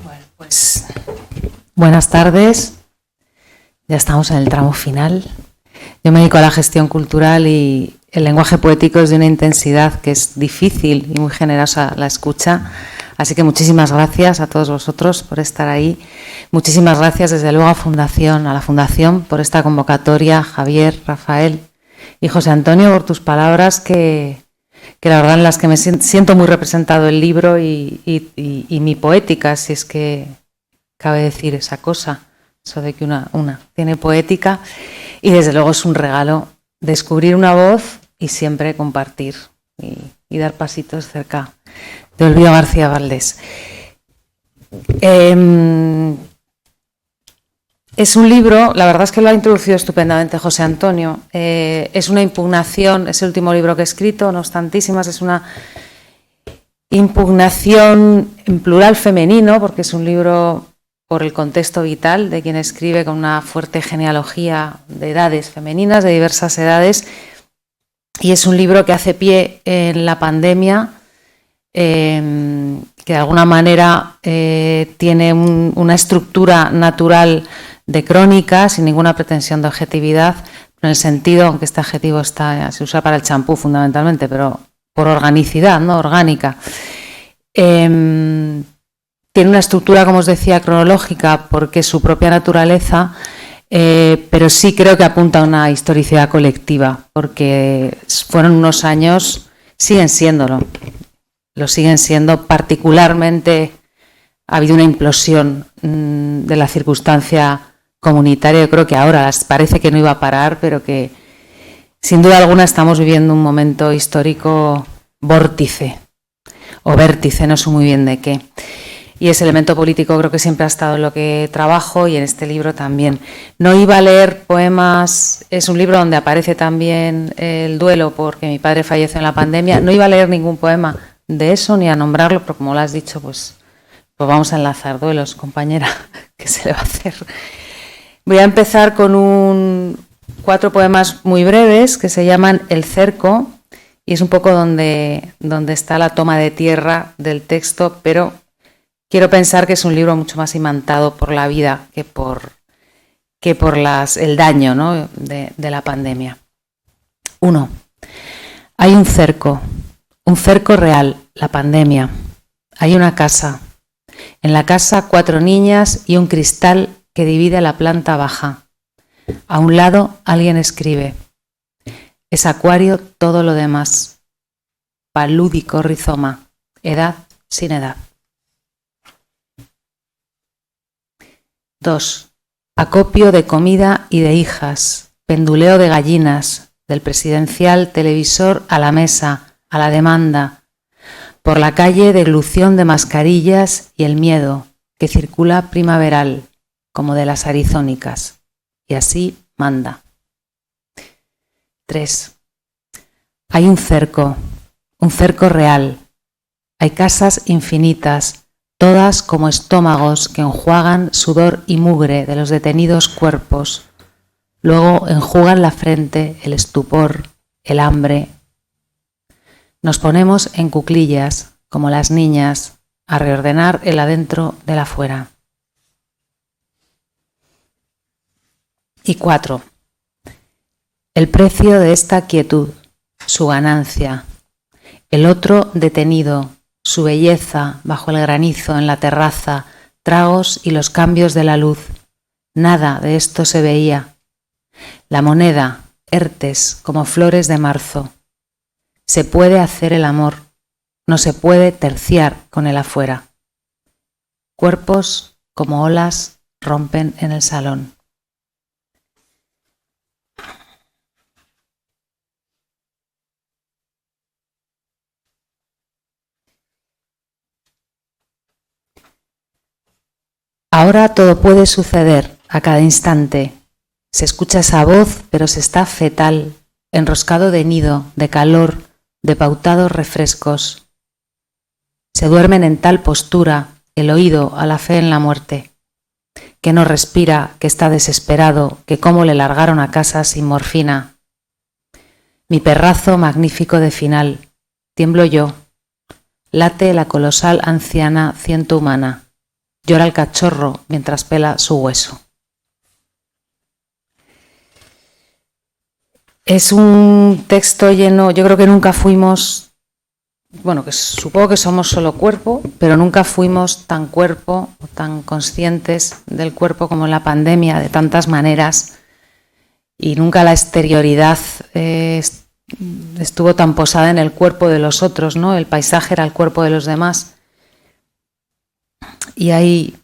Bueno, pues buenas tardes. Ya estamos en el tramo final. Yo me dedico a la gestión cultural y el lenguaje poético es de una intensidad que es difícil y muy generosa la escucha. Así que muchísimas gracias a todos vosotros por estar ahí. Muchísimas gracias desde luego a la Fundación por esta convocatoria, Javier, Rafael y José Antonio, por tus palabras que la verdad en las que me siento muy representado el libro y mi poética, si es que cabe decir esa cosa, eso de que una tiene poética. Y desde luego es un regalo descubrir una voz y siempre compartir y dar pasitos cerca de Olvido García Valdés. Es un libro, la verdad es que lo ha introducido estupendamente José Antonio, es una impugnación, es el último libro que he escrito, no obstantísimas, es una impugnación en plural femenino, porque es un libro por el contexto vital de quien escribe con una fuerte genealogía de edades femeninas, de diversas edades, y es un libro que hace pie en la pandemia, que de alguna manera tiene una estructura natural de crónica, sin ninguna pretensión de objetividad, en el sentido, aunque este adjetivo se usa para el champú fundamentalmente, pero por organicidad, ¿no? Orgánica. Tiene una estructura, como os decía, cronológica, porque es su propia naturaleza, pero sí creo que apunta a una historicidad colectiva, porque fueron unos años, siguen siéndolo, lo siguen siendo, particularmente ha habido una implosión de la circunstancia comunitaria, yo creo que ahora parece que no iba a parar, pero que sin duda alguna estamos viviendo un momento histórico vórtice, o vértice, no sé muy bien de qué. Y ese elemento político creo que siempre ha estado en lo que trabajo y en este libro también. No iba a leer poemas, es un libro donde aparece también el duelo porque mi padre falleció en la pandemia. No iba a leer ningún poema de eso ni a nombrarlo, pero como lo has dicho, pues vamos a enlazar duelos, compañera, ¿qué se le va a hacer? Voy a empezar con 4 poemas muy breves que se llaman El cerco y es un poco donde está la toma de tierra del texto, pero quiero pensar que es un libro mucho más imantado por la vida que por el daño, ¿no?, de la pandemia. 1. Hay un cerco real, la pandemia. Hay una casa. En la casa 4 niñas y un cristal que divide la planta baja. A un lado alguien escribe. Es acuario todo lo demás. Palúdico rizoma. Edad sin edad. 2. Acopio de comida y de hijas. Penduleo de gallinas. Del presidencial televisor a la mesa, a la demanda. Por la calle deglución de mascarillas y el miedo que circula primaveral, como de las arizónicas. Y así manda. 3. Hay un cerco real. Hay casas infinitas, todas como estómagos que enjuagan sudor y mugre de los detenidos cuerpos. Luego enjugan la frente, el estupor, el hambre. Nos ponemos en cuclillas, como las niñas, a reordenar el adentro del afuera. Y 4. El precio de esta quietud, su ganancia. El otro detenido, su belleza bajo el granizo en la terraza, tragos y los cambios de la luz. Nada de esto se veía. La moneda, ertes como flores de marzo. Se puede hacer el amor, no se puede terciar con el afuera. Cuerpos como olas rompen en el salón. Ahora todo puede suceder a cada instante. Se escucha esa voz, pero se está fetal, enroscado de nido, de calor, de pautados refrescos. Se duermen en tal postura, el oído a la fe en la muerte, que no respira, que está desesperado, que cómo le largaron a casa sin morfina. Mi perrazo magnífico de final, tiemblo yo, late la colosal anciana ciento humana. Llora el cachorro mientras pela su hueso. Es un texto lleno, yo creo que nunca fuimos, que supongo que somos solo cuerpo, pero nunca fuimos tan cuerpo o tan conscientes del cuerpo como en la pandemia, de tantas maneras, y nunca la exterioridad estuvo tan posada en el cuerpo de los otros, ¿no? El paisaje era el cuerpo de los demás. Y hay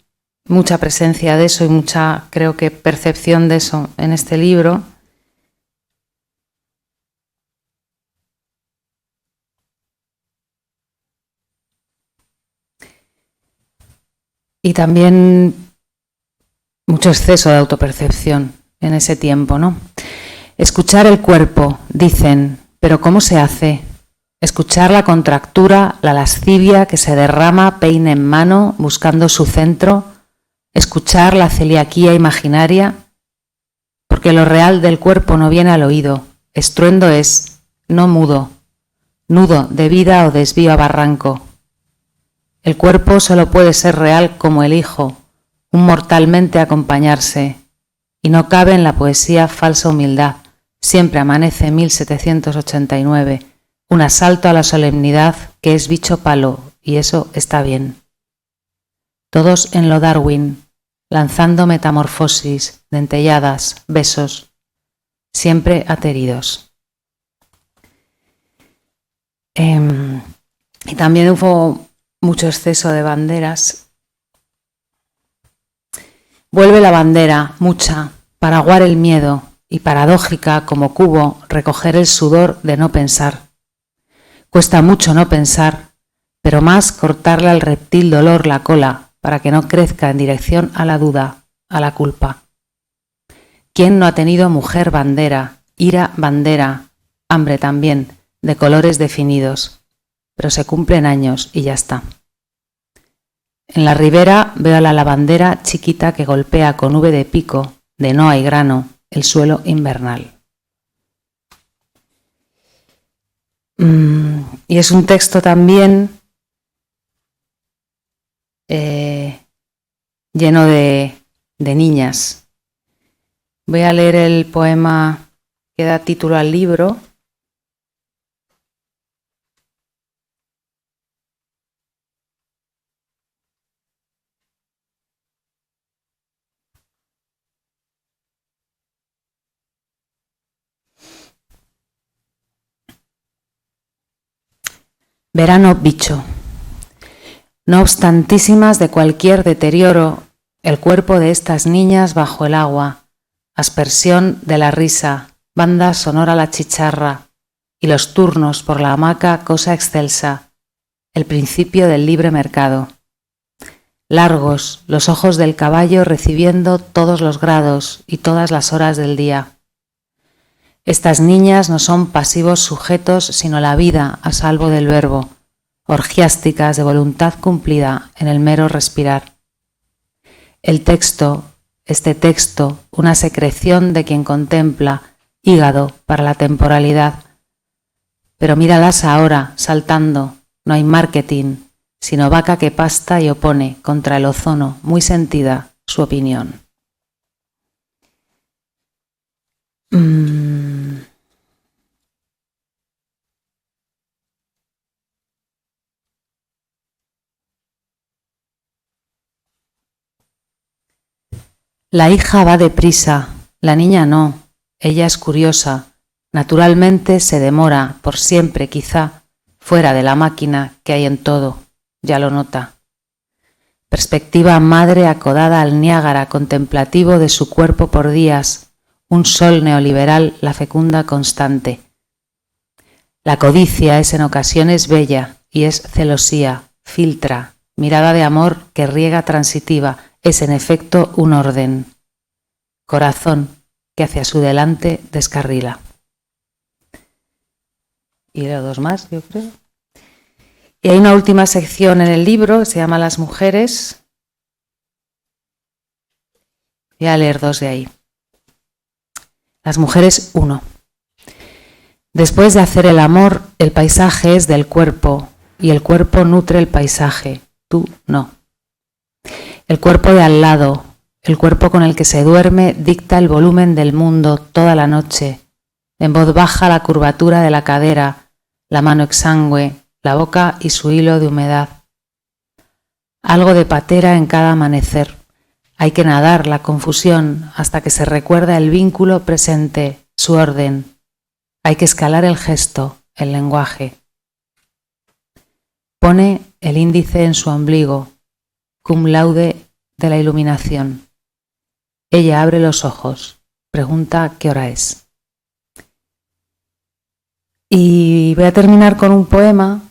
mucha presencia de eso y mucha, creo que, percepción de eso en este libro. Y también mucho exceso de autopercepción en ese tiempo, ¿no? Escuchar el cuerpo, dicen, pero ¿cómo se hace? Escuchar la contractura, la lascivia que se derrama peine en mano buscando su centro, escuchar la celiaquía imaginaria, porque lo real del cuerpo no viene al oído, estruendo es, no mudo, nudo de vida o desvío a barranco. El cuerpo solo puede ser real como el hijo, un mortalmente acompañarse, y no cabe en la poesía falsa humildad, siempre amanece 1789, un asalto a la solemnidad que es bicho palo, y eso está bien. Todos en lo Darwin, lanzando metamorfosis, dentelladas, besos, siempre ateridos. Y también hubo mucho exceso de banderas. Vuelve la bandera, mucha, para aguar el miedo y paradójica como cubo recoger el sudor de no pensar. Cuesta mucho no pensar, pero más cortarle al reptil dolor la cola para que no crezca en dirección a la duda, a la culpa. ¿Quién no ha tenido mujer bandera, ira bandera, hambre también, de colores definidos? Pero se cumplen años y ya está. En la ribera veo a la lavandera chiquita que golpea con V de pico, de no hay grano, el suelo invernal. Y es un texto también lleno de niñas. Voy a leer el poema que da título al libro. Verano bicho. No obstantísimas de cualquier deterioro, el cuerpo de estas niñas bajo el agua, aspersión de la risa, banda sonora la chicharra, y los turnos por la hamaca cosa excelsa, el principio del libre mercado. Largos los ojos del caballo recibiendo todos los grados y todas las horas del día. Estas niñas no son pasivos sujetos, sino la vida a salvo del verbo, orgiásticas de voluntad cumplida en el mero respirar. El texto, este texto, una secreción de quien contempla, hígado para la temporalidad. Pero míralas ahora, saltando, no hay marketing, sino vaca que pasta y opone contra el ozono, muy sentida su opinión. La hija va deprisa, la niña no, ella es curiosa, naturalmente se demora, por siempre quizá, fuera de la máquina que hay en todo, ya lo nota. Perspectiva madre acodada al Niágara contemplativo de su cuerpo por días, un sol neoliberal la fecunda constante. La codicia es en ocasiones bella y es celosía, filtra, mirada de amor que riega transitiva, es en efecto un orden. Corazón que hacia su delante descarrila. Y leo dos más, yo creo. Y hay una última sección en el libro que se llama Las mujeres. Voy a leer dos de ahí. Las mujeres 1. Después de hacer el amor, el paisaje es del cuerpo y el cuerpo nutre el paisaje, tú no. El cuerpo de al lado, el cuerpo con el que se duerme, dicta el volumen del mundo toda la noche. En voz baja la curvatura de la cadera, la mano exangüe, la boca y su hilo de humedad. Algo de patera en cada amanecer. Hay que nadar la confusión hasta que se recuerda el vínculo presente, su orden. Hay que escalar el gesto, el lenguaje. Pone el índice en su ombligo, cum laude de la iluminación. Ella abre los ojos, pregunta qué hora es. Y voy a terminar con un poema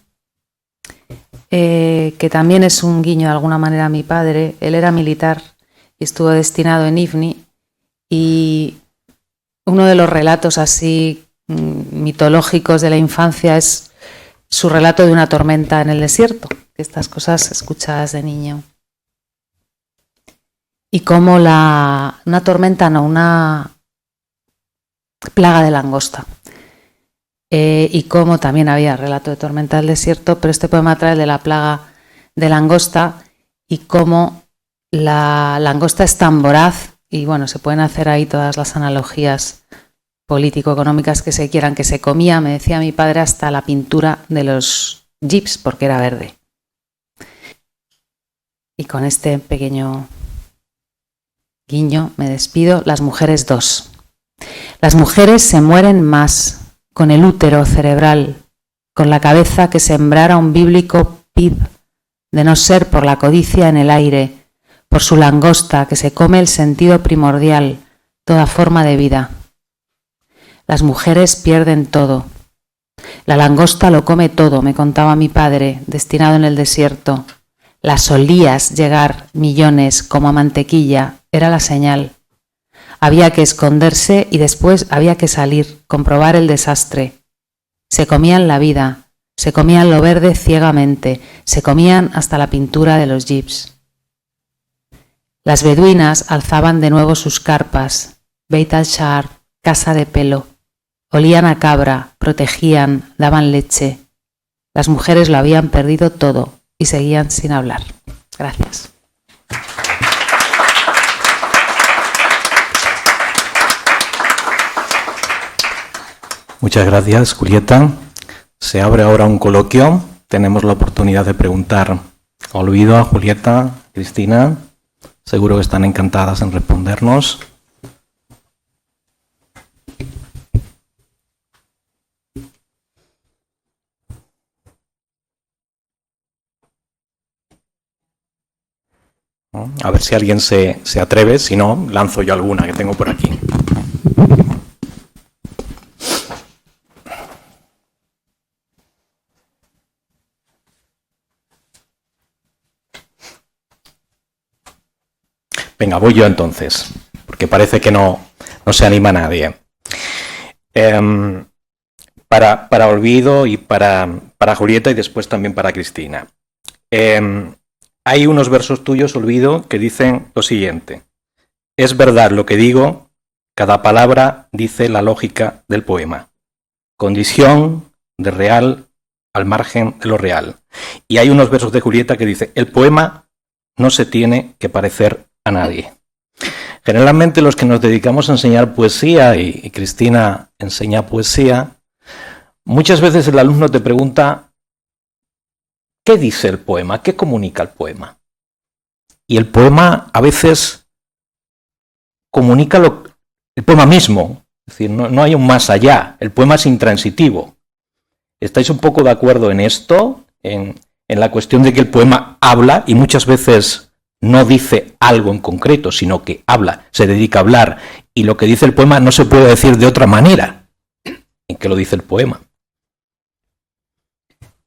que también es un guiño de alguna manera a mi padre. Él era militar y estuvo destinado en Ifni, y uno de los relatos así mitológicos de la infancia es su relato de una tormenta en el desierto, estas cosas escuchadas de niño. Y cómo una tormenta, no, una plaga de langosta. Y cómo también había relato de tormenta del desierto, pero este poema trae de la plaga de langosta y cómo la langosta es tan voraz, y bueno, se pueden hacer ahí todas las analogías político-económicas que se quieran, que se comía, me decía mi padre, hasta la pintura de los jeeps porque era verde. Y con este pequeño guiño me despido. Las mujeres 2. Las mujeres se mueren más, con el útero cerebral, con la cabeza que sembrara un bíblico pib, de no ser por la codicia en el aire, por su langosta que se come el sentido primordial, toda forma de vida. Las mujeres pierden todo. La langosta lo come todo, me contaba mi padre, destinado en el desierto. Las olías llegar millones como a mantequilla, era la señal. Había que esconderse y después había que salir, comprobar el desastre. Se comían la vida, se comían lo verde ciegamente, se comían hasta la pintura de los jeeps. Las beduinas alzaban de nuevo sus carpas, Beit al-Sha'ar, casa de pelo. Olían a cabra, protegían, daban leche. Las mujeres lo habían perdido todo y seguían sin hablar. Gracias. Muchas gracias, Julieta. Se abre ahora un coloquio. Tenemos la oportunidad de preguntar a Olvido, a Julieta, a Cristina. Seguro que están encantadas en respondernos. A ver si alguien se atreve, si no, lanzo yo alguna que tengo por aquí. Venga, voy yo entonces, porque parece que no se anima nadie. Para Olvido y para Julieta y después también para Cristina. Hay unos versos tuyos, Olvido, que dicen lo siguiente. Es verdad lo que digo, cada palabra dice la lógica del poema. Condición de real al margen de lo real. Y hay unos versos de Julieta que dice, el poema no se tiene que parecer a nadie. Generalmente los que nos dedicamos a enseñar poesía, y Cristina enseña poesía, muchas veces el alumno te pregunta, ¿qué dice el poema? ¿Qué comunica el poema? Y el poema a veces comunica el poema mismo. Es decir, no hay un más allá. El poema es intransitivo. ¿Estáis un poco de acuerdo en esto? En la cuestión de que el poema habla y muchas veces no dice algo en concreto, sino que habla, se dedica a hablar. Y lo que dice el poema no se puede decir de otra manera en que lo dice el poema.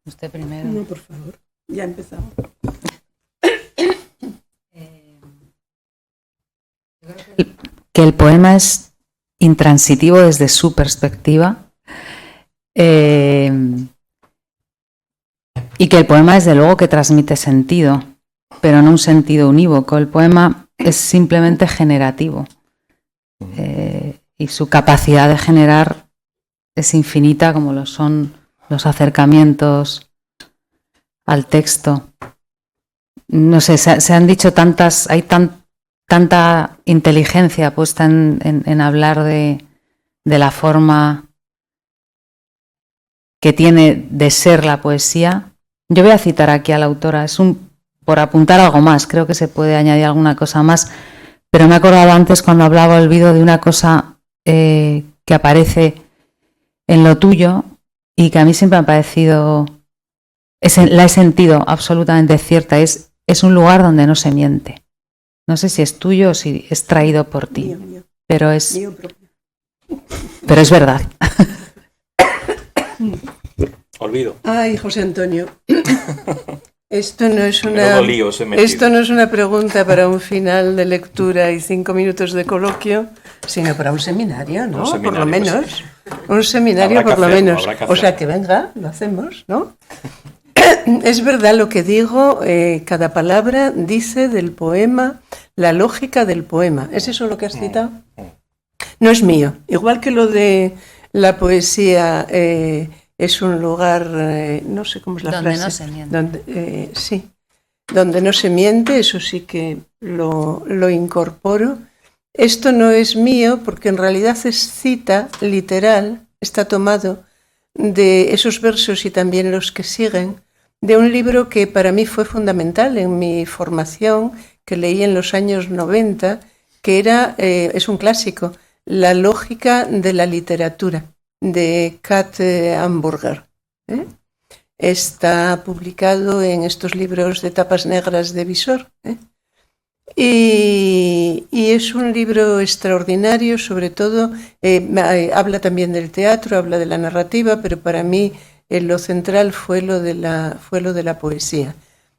Usted primero. No, por favor. Ya empezamos. Que el poema es intransitivo desde su perspectiva y que el poema desde luego que transmite sentido, pero no un sentido unívoco. El poema es simplemente generativo y su capacidad de generar es infinita como lo son los acercamientos al texto. No sé, se han dicho tantas, hay tanta inteligencia puesta en hablar de la forma que tiene de ser la poesía. Yo voy a citar aquí a la autora, por apuntar algo más, creo que se puede añadir alguna cosa más, pero me he acordado antes cuando hablaba Olvido de una cosa que aparece en lo tuyo y que a mí siempre me ha parecido, la he sentido absolutamente cierta, es un lugar donde no se miente. No sé si es tuyo o si es traído por ti, Mío. pero es Mío propio. verdad. Olvido. Ay, José Antonio. Esto no es Menudo lío os he metido. esto no es una pregunta para un final de lectura y 5 minutos de coloquio, sino para un seminario, ¿no? Un seminario, por lo menos. pues, Un seminario, habrá que por lo hacerlo, menos. habrá que O sea, hacerlo. que venga, lo hacemos, ¿no? Es verdad lo que digo, cada palabra dice del poema la lógica del poema. ¿Es eso lo que has citado? No es mío. Igual que lo de la poesía es un lugar, no sé cómo es la Donde frase. no se miente. Sí, donde no se miente, eso sí que lo incorporo. Esto no es mío porque en realidad es cita literal, está tomado de esos versos y también los que siguen, de un libro que para mí fue fundamental en mi formación, que leí en los años 90, que es un clásico, La lógica de la literatura, de Kat Hamburger. Está publicado en estos libros de tapas negras de Visor. Y es un libro extraordinario, sobre todo, habla también del teatro, habla de la narrativa, pero para mí lo central fue lo de la poesía.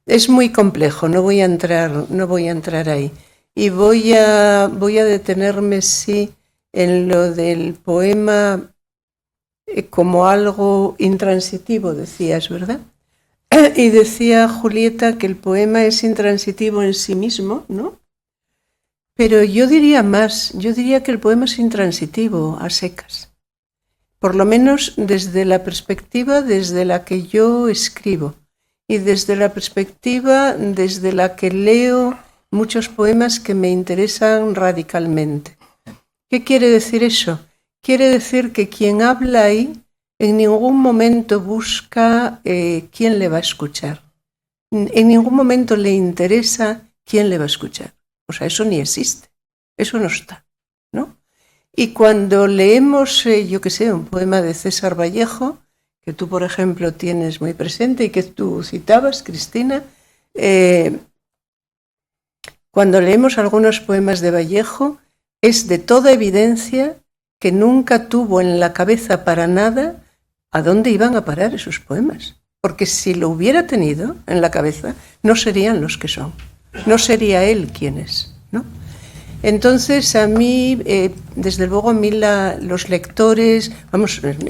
Es muy complejo, no voy a entrar ahí. Y voy a detenerme, sí, en lo del poema como algo intransitivo, decías, ¿verdad? Y decía Julieta que el poema es intransitivo en sí mismo, ¿no? Pero yo diría más, yo diría que el poema es intransitivo a secas. Por lo menos desde la perspectiva desde la que yo escribo y desde la perspectiva desde la que leo muchos poemas que me interesan radicalmente. ¿Qué quiere decir eso? Quiere decir que quien habla ahí en ningún momento busca quién le va a escuchar. En ningún momento le interesa quién le va a escuchar. O sea, eso ni existe. Eso no está, ¿no? Y cuando leemos, yo qué sé, un poema de César Vallejo, que tú, por ejemplo, tienes muy presente y que tú citabas, Cristina, cuando leemos algunos poemas de Vallejo, es de toda evidencia que nunca tuvo en la cabeza para nada a dónde iban a parar esos poemas. Porque si lo hubiera tenido en la cabeza, no serían los que son. No sería él quien es, ¿no? Entonces, a mí, desde luego, los lectores,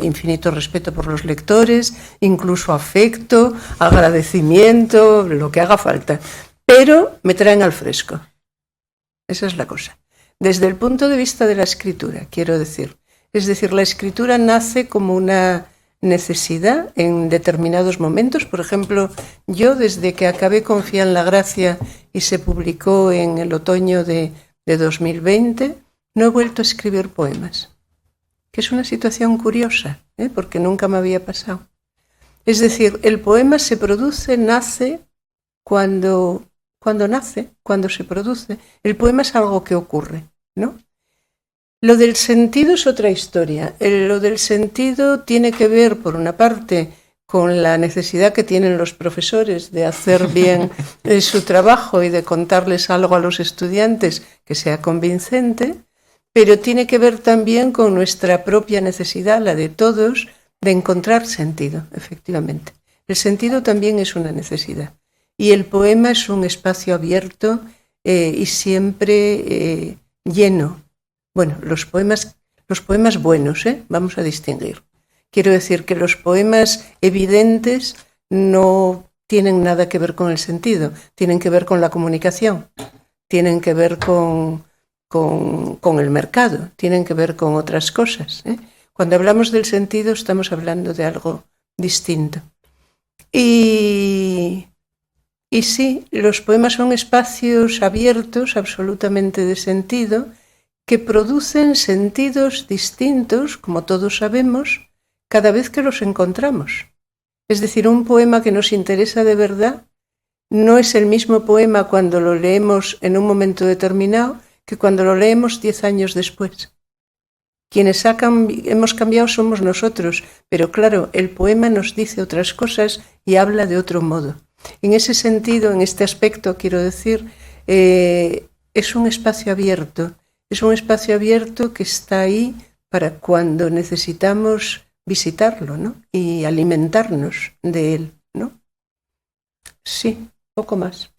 infinito respeto por los lectores, incluso afecto, agradecimiento, lo que haga falta, pero me traen al fresco. Esa es la cosa. Desde el punto de vista de la escritura, quiero decir. Es decir, la escritura nace como una necesidad en determinados momentos. Por ejemplo, yo desde que acabé Confía en la Gracia y se publicó en el otoño de 2020, no he vuelto a escribir poemas, que es una situación curiosa, porque nunca me había pasado. Es decir, el poema se produce, nace cuando se produce. El poema es algo que ocurre, ¿no? Lo del sentido es otra historia. Lo del sentido tiene que ver, por una parte, con la necesidad que tienen los profesores de hacer bien su trabajo y de contarles algo a los estudiantes que sea convincente, pero tiene que ver también con nuestra propia necesidad, la de todos, de encontrar sentido, efectivamente. El sentido también es una necesidad. Y el poema es un espacio abierto y siempre lleno. Bueno, los poemas buenos, vamos a distinguir. Quiero decir que los poemas evidentes no tienen nada que ver con el sentido, tienen que ver con la comunicación, tienen que ver con el mercado, tienen que ver con otras cosas. Cuando hablamos del sentido estamos hablando de algo distinto. Y sí, los poemas son espacios abiertos, absolutamente de sentido, que producen sentidos distintos, como todos sabemos, cada vez que los encontramos. Es decir, un poema que nos interesa de verdad no es el mismo poema cuando lo leemos en un momento determinado que cuando lo leemos 10 años después. Quienes hemos cambiado somos nosotros, pero claro, el poema nos dice otras cosas y habla de otro modo. En ese sentido, en este aspecto, quiero decir, es un espacio abierto. Es un espacio abierto que está ahí para cuando necesitamos visitarlo, ¿no? Y alimentarnos de él, ¿no? Sí, poco más.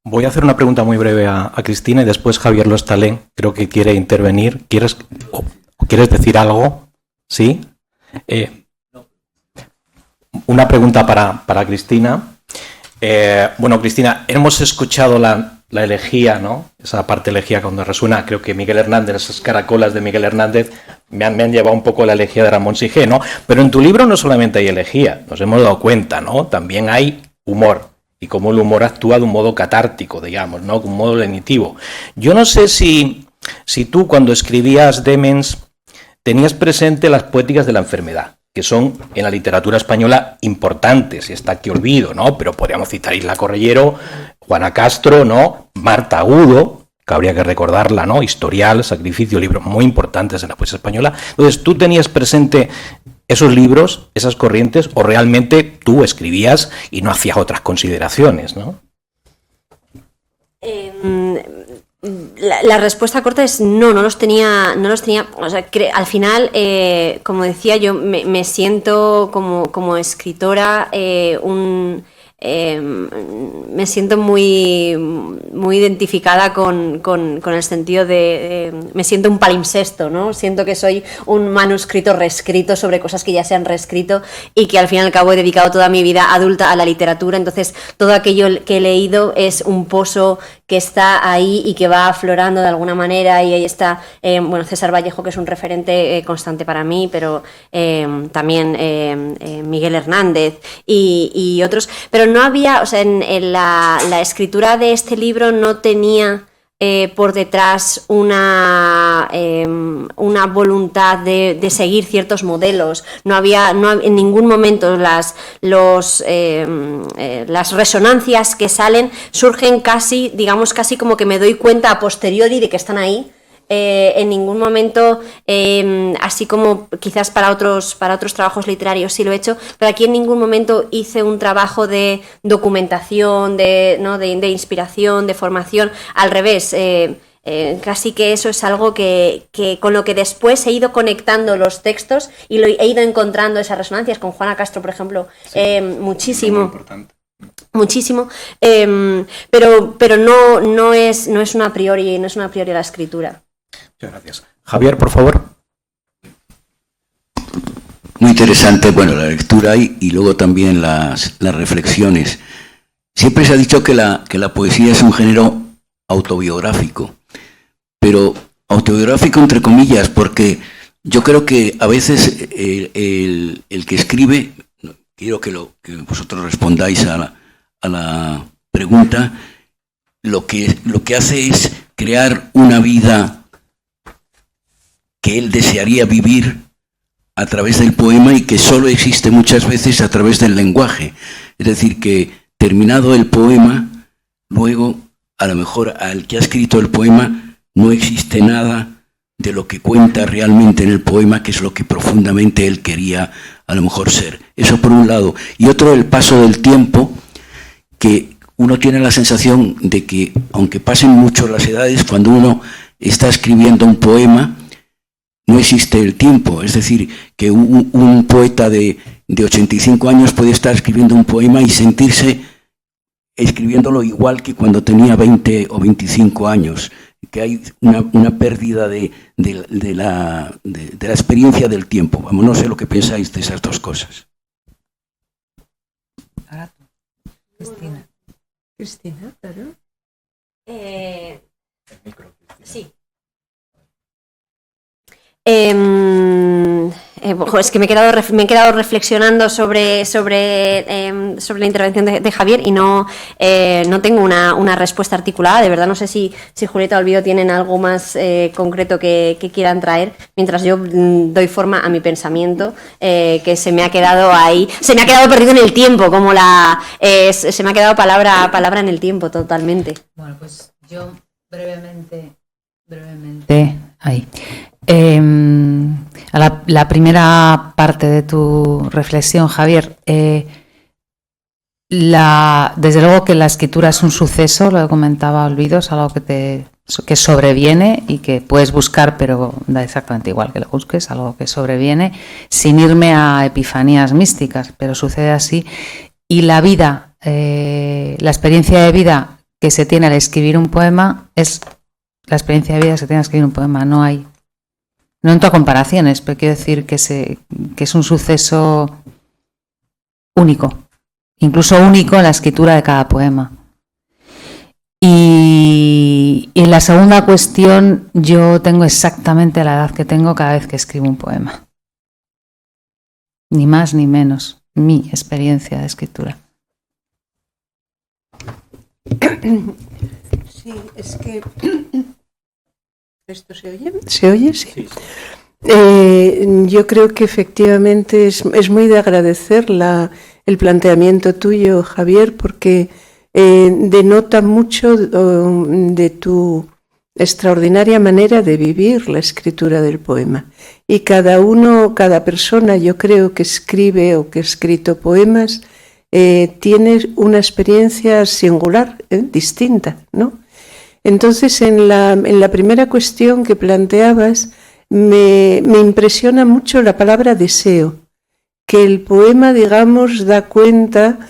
Voy a hacer una pregunta muy breve a Cristina y después Javier Lostalén creo que quiere intervenir. ¿Quieres decir algo? ¿Sí? Una pregunta para Cristina. Bueno, Cristina, hemos escuchado la elegía, ¿no? Esa parte elegía cuando resuena, creo que Miguel Hernández, esas caracolas de Miguel Hernández me han llevado un poco la elegía de Ramón Sige, ¿no? Pero en tu libro no solamente hay elegía, nos hemos dado cuenta, ¿no? También hay humor, y cómo el humor actúa de un modo catártico, digamos, ¿no? De un modo lenitivo. Yo no sé si tú cuando escribías Demens tenías presente las poéticas de la enfermedad, que son en la literatura española importantes, y está aquí olvido, ¿no? Pero podríamos citar Isla Correllero, Juana Castro, ¿no? Marta Agudo, que habría que recordarla, ¿no? Historial, Sacrificio, libros muy importantes en la poesía española. Entonces, ¿tú tenías presente esos libros, esas corrientes, o realmente tú escribías y no hacías otras consideraciones, ¿no? La respuesta corta es no los tenía. O sea, al final, como decía, yo me siento como escritora me siento muy identificada con el sentido de me siento un palimpsesto, ¿no? Siento que soy un manuscrito reescrito sobre cosas que ya se han reescrito y que al fin y al cabo he dedicado toda mi vida adulta a la literatura. Entonces todo aquello que he leído es un pozo que está ahí y que va aflorando de alguna manera, y ahí está César Vallejo, que es un referente constante para mí, pero también Miguel Hernández y otros, pero no había, o sea, en la escritura de este libro no tenía por detrás una voluntad de seguir ciertos modelos. No había en ningún momento las resonancias que salen surgen casi como que me doy cuenta a posteriori de que están ahí. En ningún momento, así como quizás para otros trabajos literarios sí lo he hecho, pero aquí en ningún momento hice un trabajo de documentación, de inspiración, de formación. Al revés, casi que eso es algo que con lo que después he ido conectando los textos y he ido encontrando esas resonancias. Con Juana Castro, por ejemplo, sí, muchísimo. Muy importante. Muchísimo, pero no es una priori la escritura. Muchas gracias. Javier, por favor. Muy interesante, bueno, la lectura y luego también las reflexiones. Siempre se ha dicho que la poesía es un género autobiográfico, pero autobiográfico entre comillas, porque yo creo que a veces el que escribe, quiero que vosotros respondáis a la pregunta, lo que hace es crear una vida que él desearía vivir a través del poema y que solo existe muchas veces a través del lenguaje. Es decir, que terminado el poema, luego a lo mejor al que ha escrito el poema no existe nada de lo que cuenta realmente en el poema, que es lo que profundamente él quería a lo mejor ser. Eso por un lado. Y otro, el paso del tiempo, que uno tiene la sensación de que, aunque pasen mucho las edades, cuando uno está escribiendo un poema, no existe el tiempo. Es decir, que un poeta de 85 años puede estar escribiendo un poema y sentirse escribiéndolo igual que cuando tenía 20 o 25 años. Que hay una pérdida de la experiencia del tiempo. Vamos, no sé lo que pensáis de esas dos cosas. Ahora tú, Cristina. Cristina, claro. Sí. Es que me he quedado reflexionando sobre la intervención de Javier y no tengo una respuesta articulada. De verdad no sé si Julieta o Olvido tienen algo más concreto que quieran traer, mientras yo doy forma a mi pensamiento, que se me ha quedado ahí, se me ha quedado perdido en el tiempo, como se me ha quedado palabra en el tiempo totalmente. Bueno, pues yo brevemente ahí. A la primera parte de tu reflexión, Javier, desde luego que la escritura es un suceso, lo comentaba Olvido, es algo que sobreviene y que puedes buscar, pero da exactamente igual que lo busques, algo que sobreviene, sin irme a epifanías místicas, pero sucede así. Y la vida, la experiencia de vida que se tiene al escribir un poema es la experiencia de vida que se tiene al escribir un poema. No entro a comparaciones, pero quiero decir que es un suceso único, incluso único en la escritura de cada poema. Y en la segunda cuestión, yo tengo exactamente la edad que tengo cada vez que escribo un poema. Ni más ni menos, mi experiencia de escritura. Sí, es que... ¿Esto se oye? ¿Se oye? Sí. Yo creo que efectivamente es muy de agradecer el planteamiento tuyo, Javier, porque denota mucho de tu extraordinaria manera de vivir la escritura del poema. Y cada persona, yo creo, que escribe o que ha escrito poemas, tiene una experiencia singular, distinta, ¿no? Entonces, en la primera cuestión que planteabas, me impresiona mucho la palabra deseo, que el poema, digamos, da cuenta,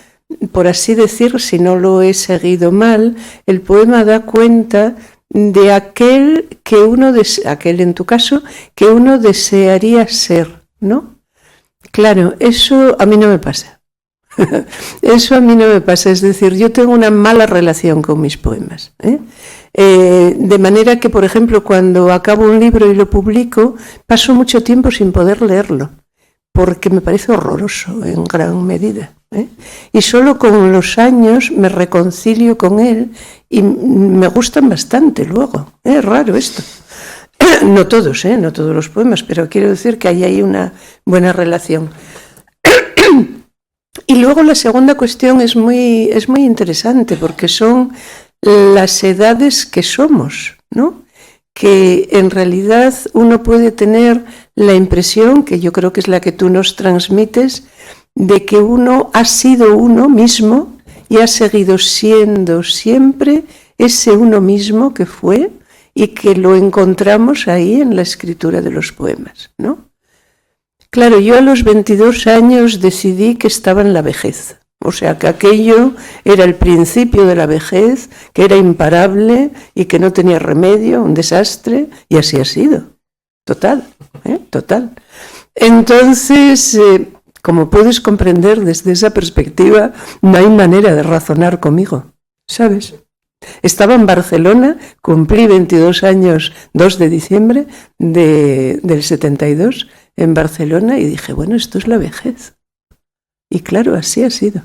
por así decir, si no lo he seguido mal, el poema da cuenta de aquel que uno, aquel en tu caso, que uno desearía ser, ¿no? Claro, eso a mí no me pasa. Eso a mí no me pasa, es decir, yo tengo una mala relación con mis poemas, de manera que, por ejemplo, cuando acabo un libro y lo publico, paso mucho tiempo sin poder leerlo, porque me parece horroroso en gran medida, y solo con los años me reconcilio con él y me gustan bastante luego. Es raro esto. No todos, no todos los poemas, pero quiero decir que hay ahí una buena relación. Y luego la segunda cuestión es muy interesante, porque son las edades que somos, ¿no? Que en realidad uno puede tener la impresión, que yo creo que es la que tú nos transmites, de que uno ha sido uno mismo y ha seguido siendo siempre ese uno mismo que fue y que lo encontramos ahí en la escritura de los poemas, ¿no? Claro, yo a los 22 años decidí que estaba en la vejez, o sea, que aquello era el principio de la vejez, que era imparable y que no tenía remedio, un desastre, y así ha sido. Total, total. Entonces, como puedes comprender desde esa perspectiva, no hay manera de razonar conmigo, ¿sabes? Estaba en Barcelona, cumplí 22 años, 2 de diciembre del 72, en Barcelona, y dije, bueno, esto es la vejez. Y claro, así ha sido.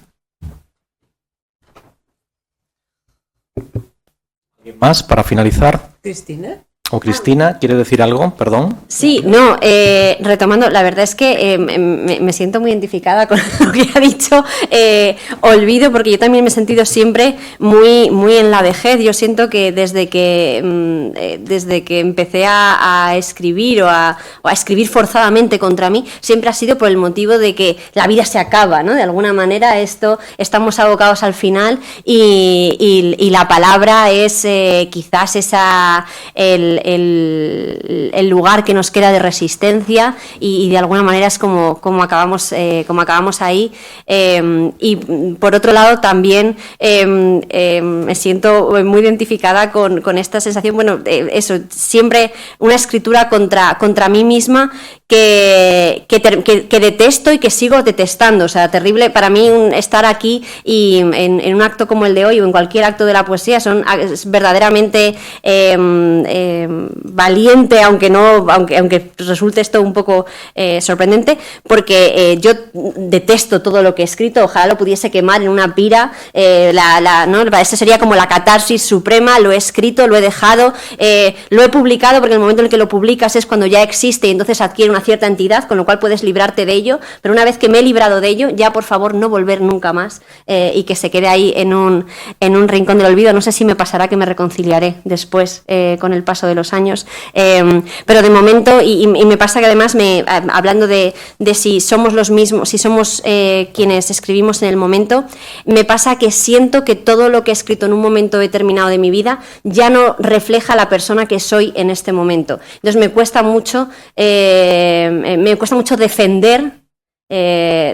¿Alguien más para finalizar? ¿Cristina? ¿O Cristina quiere decir algo? Perdón. Sí, no, retomando, la verdad es que me siento muy identificada con lo que ha dicho Olvido, porque yo también me he sentido siempre muy en la vejez. Yo siento que desde que empecé a escribir o a escribir forzadamente contra mí, siempre ha sido por el motivo de que la vida se acaba, ¿no? De alguna manera estamos abocados al final y la palabra es quizás el lugar que nos queda de resistencia y de alguna manera es como acabamos ahí, y por otro lado también me siento muy identificada con esta sensación, bueno, eso, siempre una escritura contra mí misma que detesto y que sigo detestando. O sea, terrible para mí estar aquí y en un acto como el de hoy o en cualquier acto de la poesía es verdaderamente valiente, aunque resulte esto un poco sorprendente, porque yo detesto todo lo que he escrito. Ojalá lo pudiese quemar en una pira, ¿no? Esa sería como la catarsis suprema. Lo he escrito, lo he dejado, lo he publicado, porque en el momento en el que lo publicas es cuando ya existe y entonces adquiere una cierta entidad, con lo cual puedes librarte de ello, pero una vez que me he librado de ello, ya por favor no volver nunca más, y que se quede ahí en un rincón del olvido. No sé si me pasará que me reconciliaré después con el paso de los años, pero de momento, y me pasa que además, hablando de si somos los mismos, si somos quienes escribimos en el momento, me pasa que siento que todo lo que he escrito en un momento determinado de mi vida ya no refleja la persona que soy en este momento. Entonces me cuesta mucho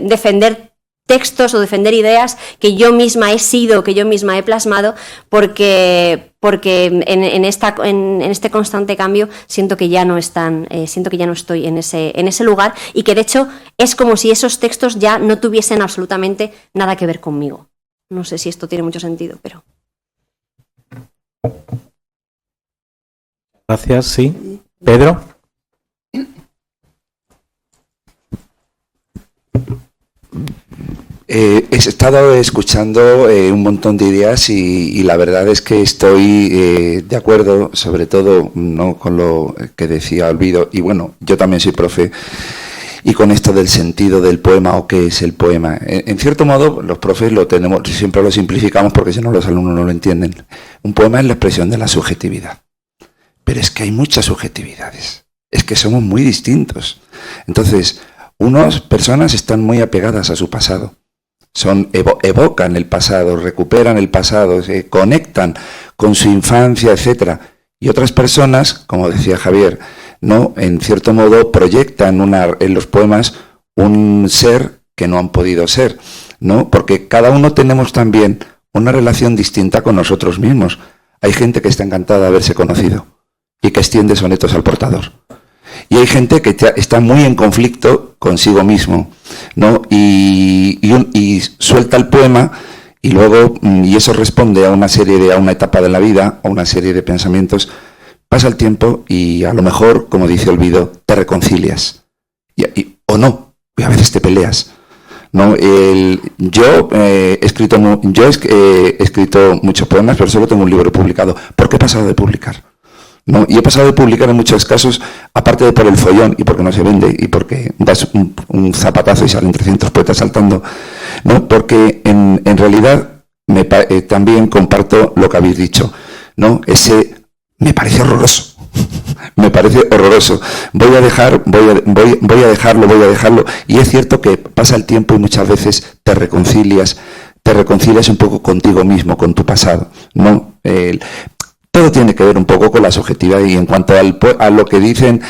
defender textos o defender ideas que yo misma he sido, que yo misma he plasmado, porque en este constante cambio siento que ya no estoy en ese lugar, y que de hecho es como si esos textos ya no tuviesen absolutamente nada que ver conmigo. No sé si esto tiene mucho sentido, pero... Gracias, sí. Pedro. He estado escuchando un montón de ideas y la verdad es que estoy de acuerdo, sobre todo no con lo que decía Olvido, y bueno, yo también soy profe, y con esto del sentido del poema o qué es el poema. En cierto modo, los profes siempre lo simplificamos porque si no los alumnos no lo entienden. Un poema es la expresión de la subjetividad, pero es que hay muchas subjetividades, es que somos muy distintos. Entonces, unas personas están muy apegadas a su pasado, evocan el pasado, recuperan el pasado, se conectan con su infancia, etcétera. Y otras personas, como decía Javier, ¿no?, en cierto modo proyectan en los poemas un ser que no han podido ser, ¿no? Porque cada uno tenemos también una relación distinta con nosotros mismos. Hay gente que está encantada de haberse conocido y que extiende sonetos al portador. Y hay gente que está muy en conflicto consigo mismo, ¿no? Y suelta el poema y luego, y eso responde a una etapa de la vida, a una serie de pensamientos. Pasa el tiempo y a lo mejor, como dice Olvido, te reconcilias. O no, y a veces te peleas, ¿no? Yo he escrito muchos poemas, pero solo tengo un libro publicado. ¿Por qué he pasado de publicar? ¿No? Y he pasado de publicar en muchos casos, aparte de por el follón y porque no se vende y porque das un zapatazo y salen 300 poetas saltando, ¿no? Porque en realidad también comparto lo que habéis dicho, ¿no? Me parece horroroso. Me parece horroroso. Voy a dejarlo. Y es cierto que pasa el tiempo y muchas veces te reconcilias un poco contigo mismo, con tu pasado, ¿no? Todo tiene que ver un poco con la subjetividad. Y en cuanto a lo que dicen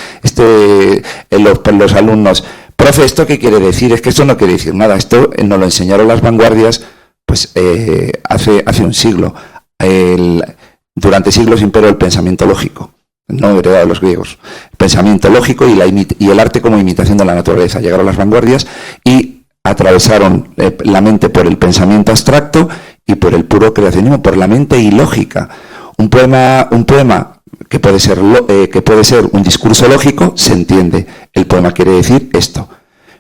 los alumnos, profe, ¿esto qué quiere decir? Es que esto no quiere decir nada. Esto nos lo enseñaron las vanguardias pues hace un siglo. Durante siglos imperó el pensamiento lógico, no heredado de los griegos. El pensamiento lógico y el arte como imitación de la naturaleza. Llegaron las vanguardias y atravesaron la mente por el pensamiento abstracto y por el puro creacionismo, por la mente ilógica. Un poema que puede ser un discurso lógico, se entiende. El poema quiere decir esto.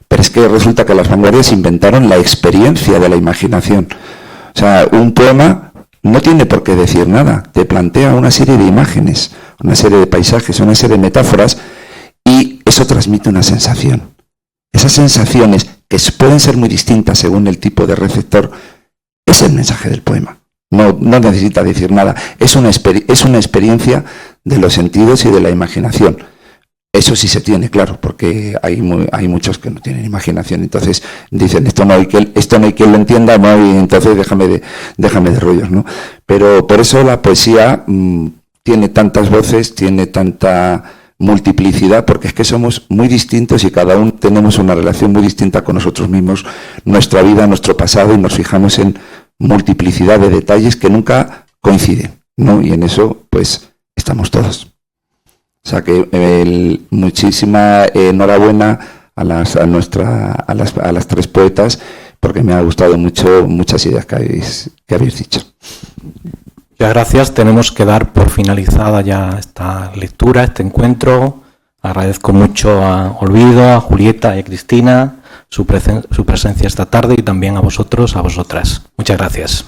Pero es que resulta que las vanguardias inventaron la experiencia de la imaginación. O sea, un poema no tiene por qué decir nada. Te plantea una serie de imágenes, una serie de paisajes, una serie de metáforas, y eso transmite una sensación. Esas sensaciones, que pueden ser muy distintas según el tipo de receptor, es el mensaje del poema. No necesita decir nada. Es una experiencia de los sentidos y de la imaginación. Eso sí se tiene, claro, porque hay muchos que no tienen imaginación. Entonces dicen, esto no hay quien lo entienda, no hay, entonces déjame de rollos, ¿no? Pero por eso la poesía tiene tantas voces, tiene tanta multiplicidad, porque es que somos muy distintos y cada uno tenemos una relación muy distinta con nosotros mismos, nuestra vida, nuestro pasado, y nos fijamos en multiplicidad de detalles que nunca coinciden, ¿no? Y en eso, pues, estamos todos. O sea que muchísima enhorabuena a las tres poetas, porque me ha gustado mucho muchas ideas que habéis dicho. Muchas gracias. Tenemos que dar por finalizada ya esta lectura, este encuentro. Agradezco mucho a Olvido, a Julieta y a Cristina su presencia esta tarde, y también a vosotros, a vosotras. Muchas gracias.